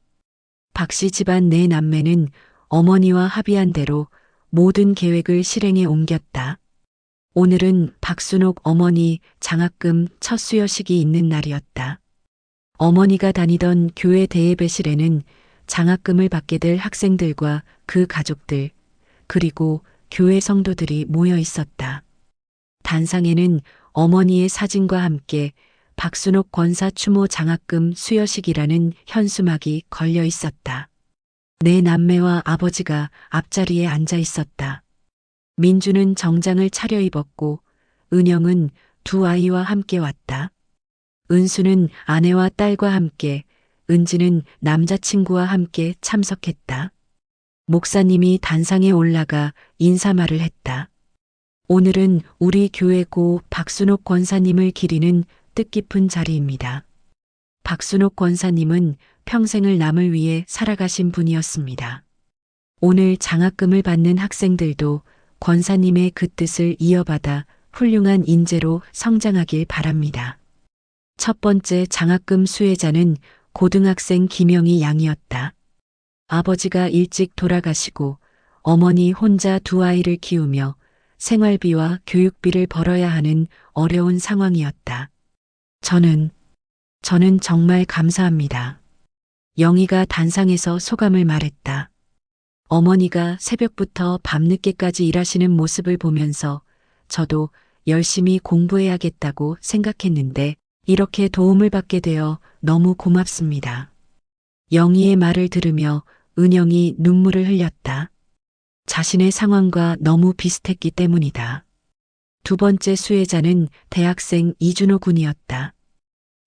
박씨 집안 4남매는 어머니와 합의한 대로 모든 계획을 실행에 옮겼다. 오늘은 박순옥 어머니 장학금 첫 수여식이 있는 날이었다. 어머니가 다니던 교회 대예배실에는 장학금을 받게 될 학생들과 그 가족들, 그리고 교회 성도들이 모여 있었다. 단상에는 어머니의 사진과 함께 박순옥 권사 추모 장학금 수여식이라는 현수막이 걸려 있었다. 4남매와 아버지가 앞자리에 앉아 있었다. 민주는 정장을 차려입었고 은영은 2 아이와 함께 왔다. 은수는 아내와 딸과 함께, 은지는 남자친구와 함께 참석했다. 목사님이 단상에 올라가 인사말을 했다. 오늘은 우리 교회 고 박순옥 권사님을 기리는 뜻깊은 자리입니다. 박순옥 권사님은 평생을 남을 위해 살아가신 분이었습니다. 오늘 장학금을 받는 학생들도 권사님의 그 뜻을 이어받아 훌륭한 인재로 성장하길 바랍니다. 첫 번째 장학금 수혜자는 고등학생 김영희 양이었다. 아버지가 일찍 돌아가시고 어머니 혼자 2 아이를 키우며 생활비와 교육비를 벌어야 하는 어려운 상황이었다. 저는 정말 감사합니다. 영희가 단상에서 소감을 말했다. 어머니가 새벽부터 밤늦게까지 일하시는 모습을 보면서 저도 열심히 공부해야겠다고 생각했는데 이렇게 도움을 받게 되어 너무 고맙습니다. 영희의 말을 들으며 은영이 눈물을 흘렸다. 자신의 상황과 너무 비슷했기 때문이다. 2 번째 수혜자는 대학생 이준호 군이었다.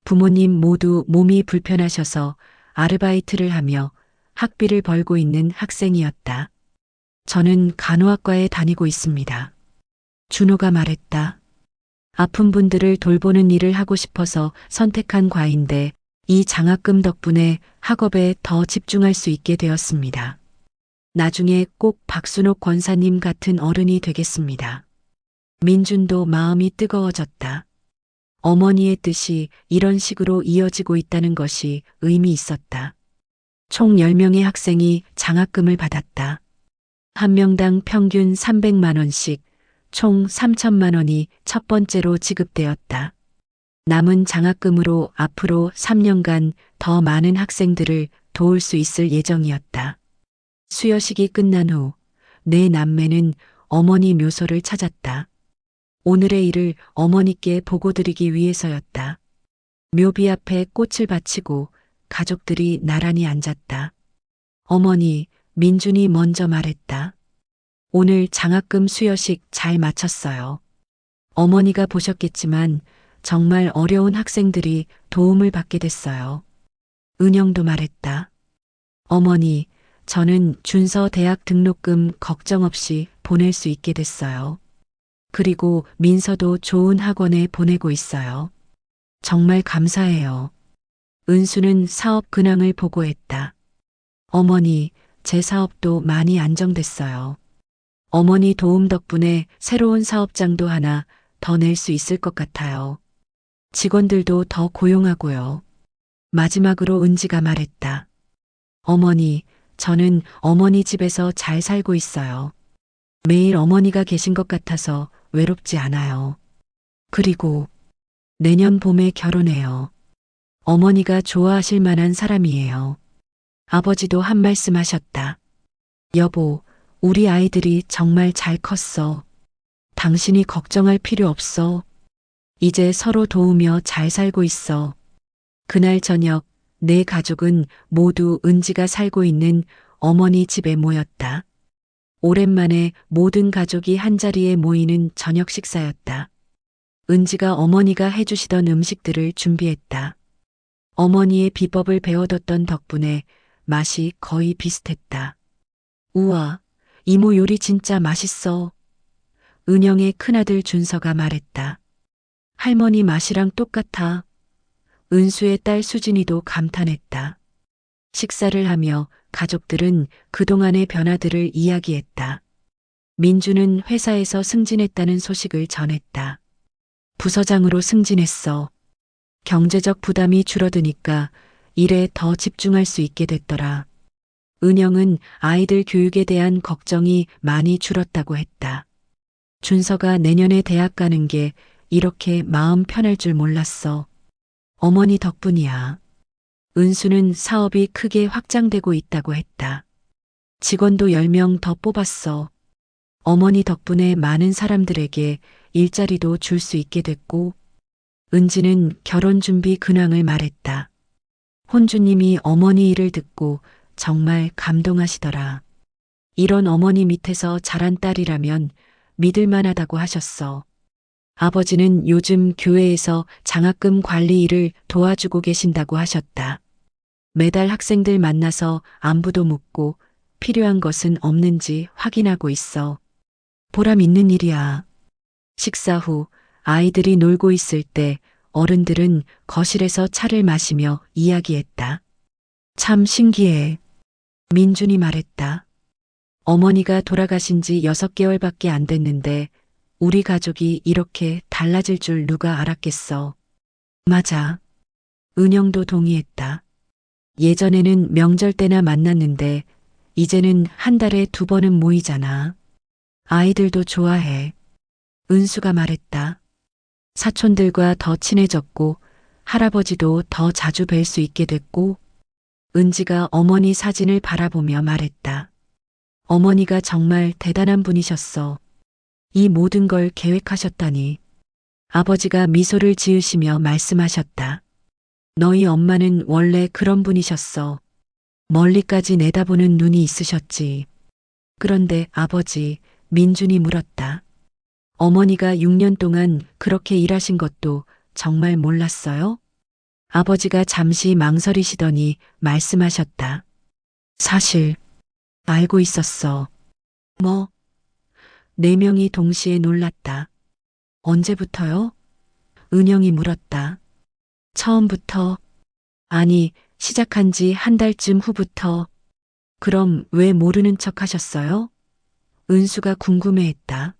부모님 모두 몸이 불편하셔서 아르바이트를 하며 학비를 벌고 있는 학생이었다. 저는 간호학과에 다니고 있습니다. 준호가 말했다. 아픈 분들을 돌보는 일을 하고 싶어서 선택한 과인데 이 장학금 덕분에 학업에 더 집중할 수 있게 되었습니다. 나중에 꼭 박순옥 권사님 같은 어른이 되겠습니다. 민준도 마음이 뜨거워졌다. 어머니의 뜻이 이런 식으로 이어지고 있다는 것이 의미 있었다. 총 10명의 학생이 장학금을 받았다. 한 명당 평균 300만 원씩 총 3천만 원이 첫 번째로 지급되었다. 남은 장학금으로 앞으로 3년간 더 많은 학생들을 도울 수 있을 예정이었다. 수여식이 끝난 후 4남매는 어머니 묘소를 찾았다. 오늘의 일을 어머니께 보고드리기 위해서였다. 묘비 앞에 꽃을 바치고 가족들이 나란히 앉았다. 어머니, 민준이 먼저 말했다. 오늘 장학금 수여식 잘 마쳤어요. 어머니가 보셨겠지만 정말 어려운 학생들이 도움을 받게 됐어요. 은영도 말했다. 어머니, 저는 준서 대학 등록금 걱정 없이 보낼 수 있게 됐어요. 그리고 민서도 좋은 학원에 보내고 있어요. 정말 감사해요. 은수는 사업 근황을 보고했다. 어머니, 제 사업도 많이 안정됐어요. 어머니 도움 덕분에 새로운 사업장도 하나 더 낼 수 있을 것 같아요. 직원들도 더 고용하고요. 마지막으로 은지가 말했다. 어머니, 저는 어머니 집에서 잘 살고 있어요. 매일 어머니가 계신 것 같아서 외롭지 않아요. 그리고 내년 봄에 결혼해요. 어머니가 좋아하실 만한 사람이에요. 아버지도 한 말씀 하셨다. 여보, 우리 아이들이 정말 잘 컸어. 당신이 걱정할 필요 없어. 이제 서로 도우며 잘 살고 있어. 그날 저녁 내 가족은 모두 은지가 살고 있는 어머니 집에 모였다. 오랜만에 모든 가족이 한자리에 모이는 저녁 식사였다. 은지가 어머니가 해주시던 음식들을 준비했다. 어머니의 비법을 배워뒀던 덕분에 맛이 거의 비슷했다. 우와, 이모 요리 진짜 맛있어. 은영의 큰아들 준서가 말했다. 할머니 맛이랑 똑같아. 은수의 딸 수진이도 감탄했다. 식사를 하며 가족들은 그동안의 변화들을 이야기했다. 민주는 회사에서 승진했다는 소식을 전했다. 부서장으로 승진했어. 경제적 부담이 줄어드니까 일에 더 집중할 수 있게 됐더라. 은영은 아이들 교육에 대한 걱정이 많이 줄었다고 했다. 준서가 내년에 대학 가는 게 이렇게 마음 편할 줄 몰랐어. 어머니 덕분이야. 은수는 사업이 크게 확장되고 있다고 했다. 직원도 10명 더 뽑았어. 어머니 덕분에 많은 사람들에게 일자리도 줄 수 있게 됐고, 은지는 결혼 준비 근황을 말했다. 혼주님이 어머니 일을 듣고 정말 감동하시더라. 이런 어머니 밑에서 자란 딸이라면 믿을만하다고 하셨어. 아버지는 요즘 교회에서 장학금 관리 일을 도와주고 계신다고 하셨다. 매달 학생들 만나서 안부도 묻고 필요한 것은 없는지 확인하고 있어. 보람 있는 일이야. 식사 후 아이들이 놀고 있을 때 어른들은 거실에서 차를 마시며 이야기했다. 참 신기해. 민준이 말했다. 어머니가 돌아가신 지 6개월밖에 안 됐는데 우리 가족이 이렇게 달라질 줄 누가 알았겠어. 맞아. 은영도 동의했다. 예전에는 명절 때나 만났는데 이제는 한 달에 2번은 모이잖아. 아이들도 좋아해. 은수가 말했다. 사촌들과 더 친해졌고 할아버지도 더 자주 뵐 수 있게 됐고 은지가 어머니 사진을 바라보며 말했다. 어머니가 정말 대단한 분이셨어. 이 모든 걸 계획하셨다니. 아버지가 미소를 지으시며 말씀하셨다. 너희 엄마는 원래 그런 분이셨어. 멀리까지 내다보는 눈이 있으셨지. 그런데 아버지, 민준이 물었다. 어머니가 6년 동안 그렇게 일하신 것도 정말 몰랐어요? 아버지가 잠시 망설이시더니 말씀하셨다. 사실 알고 있었어. 뭐? 4명이 동시에 놀랐다. 언제부터요? 은영이 물었다. 처음부터. 아니, 시작한 지 한 달쯤 후부터. 그럼 왜 모르는 척 하셨어요? 은수가 궁금해했다.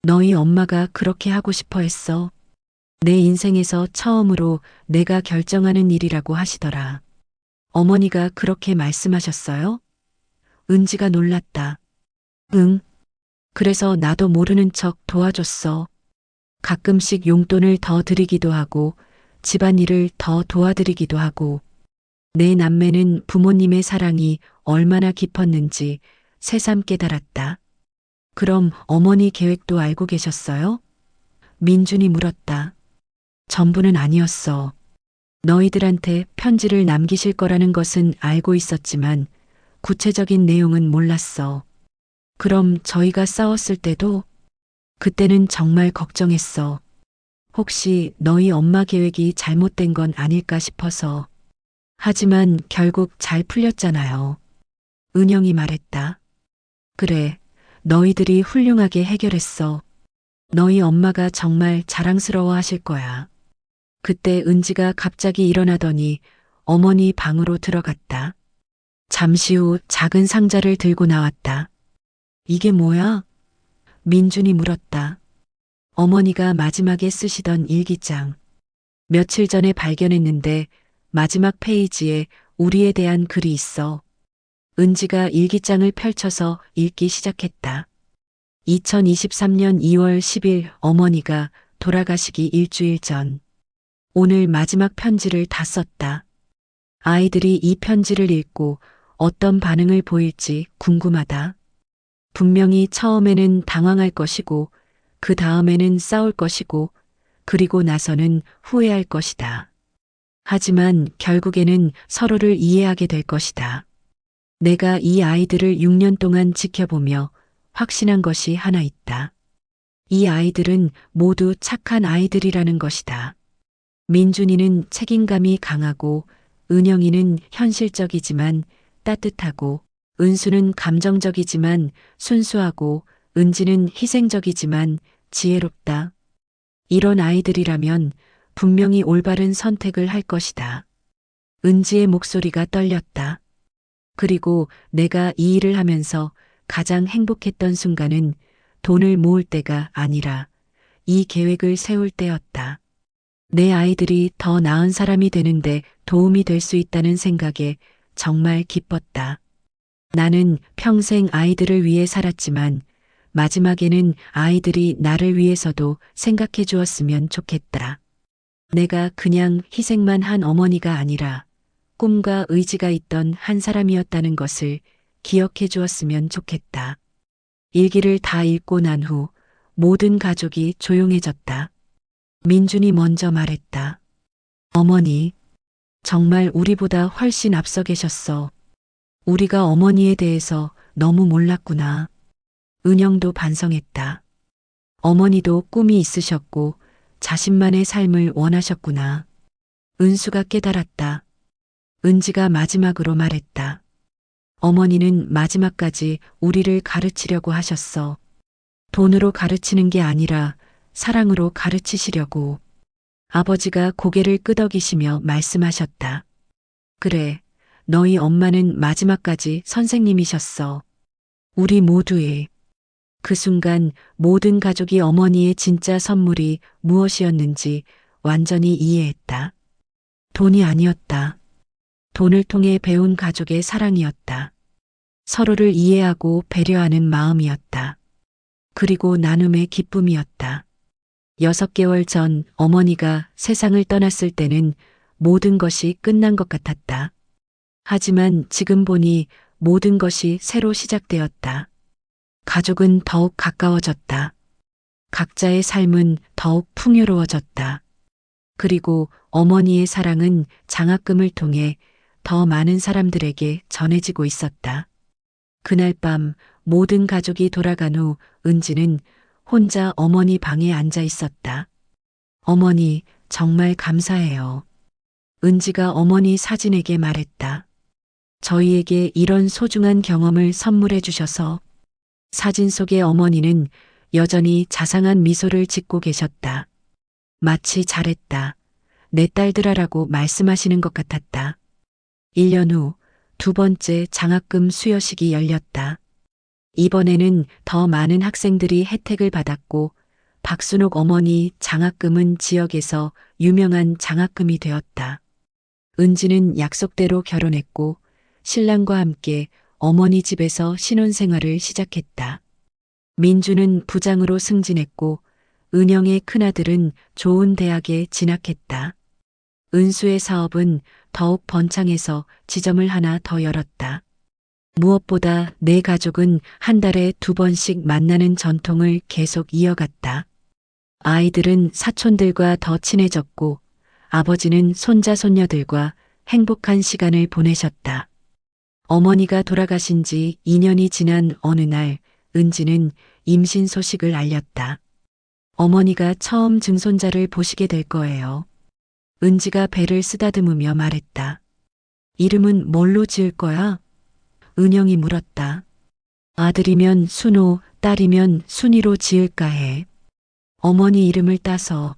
너희 엄마가 그렇게 하고 싶어 했어. 내 인생에서 처음으로 내가 결정하는 일이라고 하시더라. 어머니가 그렇게 말씀하셨어요? 은지가 놀랐다. 응. 그래서 나도 모르는 척 도와줬어. 가끔씩 용돈을 더 드리기도 하고 집안일을 더 도와드리기도 하고 내 남매는 부모님의 사랑이 얼마나 깊었는지 새삼 깨달았다. 그럼 어머니 계획도 알고 계셨어요? 민준이 물었다. 전부는 아니었어. 너희들한테 편지를 남기실 거라는 것은 알고 있었지만 구체적인 내용은 몰랐어. 그럼 저희가 싸웠을 때도 그때는 정말 걱정했어. 혹시 너희 엄마 계획이 잘못된 건 아닐까 싶어서. 하지만 결국 잘 풀렸잖아요. 은영이 말했다. 그래, 너희들이 훌륭하게 해결했어. 너희 엄마가 정말 자랑스러워 하실 거야. 그때 은지가 갑자기 일어나더니 어머니 방으로 들어갔다. 잠시 후 작은 상자를 들고 나왔다. 이게 뭐야? 민준이 물었다. 어머니가 마지막에 쓰시던 일기장. 며칠 전에 발견했는데 마지막 페이지에 우리에 대한 글이 있어. 은지가 일기장을 펼쳐서 읽기 시작했다. 2023년 2월 10일 어머니가 돌아가시기 일주일 전. 오늘 마지막 편지를 다 썼다. 아이들이 이 편지를 읽고 어떤 반응을 보일지 궁금하다. 분명히 처음에는 당황할 것이고 그 다음에는 싸울 것이고, 그리고 나서는 후회할 것이다. 하지만 결국에는 서로를 이해하게 될 것이다. 내가 이 아이들을 6년 동안 지켜보며 확신한 것이 하나 있다. 이 아이들은 모두 착한 아이들이라는 것이다. 민준이는 책임감이 강하고, 은영이는 현실적이지만 따뜻하고, 은수는 감정적이지만 순수하고, 은지는 희생적이지만 지혜롭다. 이런 아이들이라면 분명히 올바른 선택을 할 것이다. 은지의 목소리가 떨렸다. 그리고 내가 이 일을 하면서 가장 행복했던 순간은 돈을 모을 때가 아니라 이 계획을 세울 때였다. 내 아이들이 더 나은 사람이 되는데 도움이 될 수 있다는 생각에 정말 기뻤다. 나는 평생 아이들을 위해 살았지만 마지막에는 아이들이 나를 위해서도 생각해 주었으면 좋겠다. 내가 그냥 희생만 한 어머니가 아니라 꿈과 의지가 있던 한 사람이었다는 것을 기억해 주었으면 좋겠다. 일기를 다 읽고 난 후 모든 가족이 조용해졌다. 민준이 먼저 말했다. 어머니, 정말 우리보다 훨씬 앞서 계셨어. 우리가 어머니에 대해서 너무 몰랐구나. 은영도 반성했다. 어머니도 꿈이 있으셨고 자신만의 삶을 원하셨구나. 은수가 깨달았다. 은지가 마지막으로 말했다. 어머니는 마지막까지 우리를 가르치려고 하셨어. 돈으로 가르치는 게 아니라 사랑으로 가르치시려고. 아버지가 고개를 끄덕이시며 말씀하셨다. 그래, 너희 엄마는 마지막까지 선생님이셨어. 우리 모두의. 그 순간 모든 가족이 어머니의 진짜 선물이 무엇이었는지 완전히 이해했다. 돈이 아니었다. 돈을 통해 배운 가족의 사랑이었다. 서로를 이해하고 배려하는 마음이었다. 그리고 나눔의 기쁨이었다. 6개월 전 어머니가 세상을 떠났을 때는 모든 것이 끝난 것 같았다. 하지만 지금 보니 모든 것이 새로 시작되었다. 가족은 더욱 가까워졌다. 각자의 삶은 더욱 풍요로워졌다. 그리고 어머니의 사랑은 장학금을 통해 더 많은 사람들에게 전해지고 있었다. 그날 밤 모든 가족이 돌아간 후 은지는 혼자 어머니 방에 앉아 있었다. 어머니, 정말 감사해요. 은지가 어머니 사진에게 말했다. 저희에게 이런 소중한 경험을 선물해 주셔서. 사진 속의 어머니는 여전히 자상한 미소를 짓고 계셨다. 마치 잘했다. 내 딸들아라고 말씀하시는 것 같았다. 1년 후 2번째 장학금 수여식이 열렸다. 이번에는 더 많은 학생들이 혜택을 받았고 박순옥 어머니 장학금은 지역에서 유명한 장학금이 되었다. 은지는 약속대로 결혼했고 신랑과 함께 어머니 집에서 신혼생활을 시작했다. 민주는 부장으로 승진했고 은영의 큰아들은 좋은 대학에 진학했다. 은수의 사업은 더욱 번창해서 지점을 하나 더 열었다. 무엇보다 내 가족은 한 달에 2번씩 만나는 전통을 계속 이어갔다. 아이들은 사촌들과 더 친해졌고 아버지는 손자 손녀들과 행복한 시간을 보내셨다. 어머니가 돌아가신 지 2년이 지난 어느 날 은지는 임신 소식을 알렸다. 어머니가 처음 증손자를 보시게 될 거예요. 은지가 배를 쓰다듬으며 말했다. 이름은 뭘로 지을 거야? 은영이 물었다. 아들이면 순호, 딸이면 순이로 지을까 해. 어머니 이름을 따서.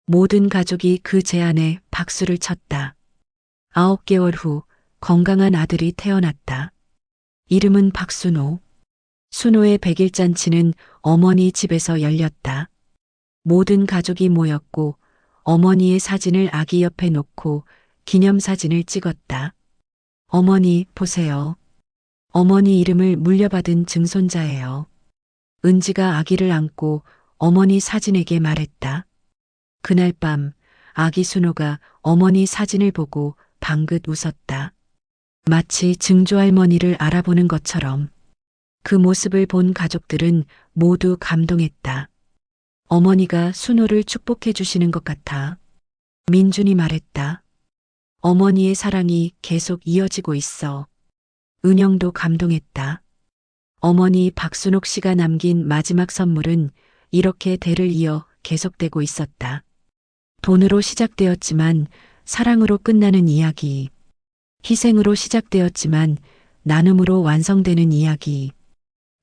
모든 가족이 그 제안에 박수를 쳤다. 9개월 후 건강한 아들이 태어났다. 이름은 박순호. 순호의 100일 잔치는 어머니 집에서 열렸다. 모든 가족이 모였고 어머니의 사진을 아기 옆에 놓고 기념사진을 찍었다. 어머니 보세요. 어머니 이름을 물려받은 증손자예요. 은지가 아기를 안고 어머니 사진에게 말했다. 그날 밤 아기 순호가 어머니 사진을 보고 방긋 웃었다. 마치 증조할머니를 알아보는 것처럼. 그 모습을 본 가족들은 모두 감동했다. 어머니가 순호를 축복해 주시는 것 같아. 민준이 말했다. 어머니의 사랑이 계속 이어지고 있어. 은영도 감동했다. 어머니 박순옥 씨가 남긴 마지막 선물은 이렇게 대를 이어 계속되고 있었다. 돈으로 시작되었지만 사랑으로 끝나는 이야기. 희생으로 시작되었지만 나눔으로 완성되는 이야기.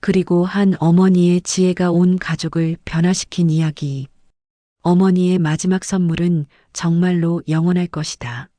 그리고 한 어머니의 지혜가 온 가족을 변화시킨 이야기. 어머니의 마지막 선물은 정말로 영원할 것이다.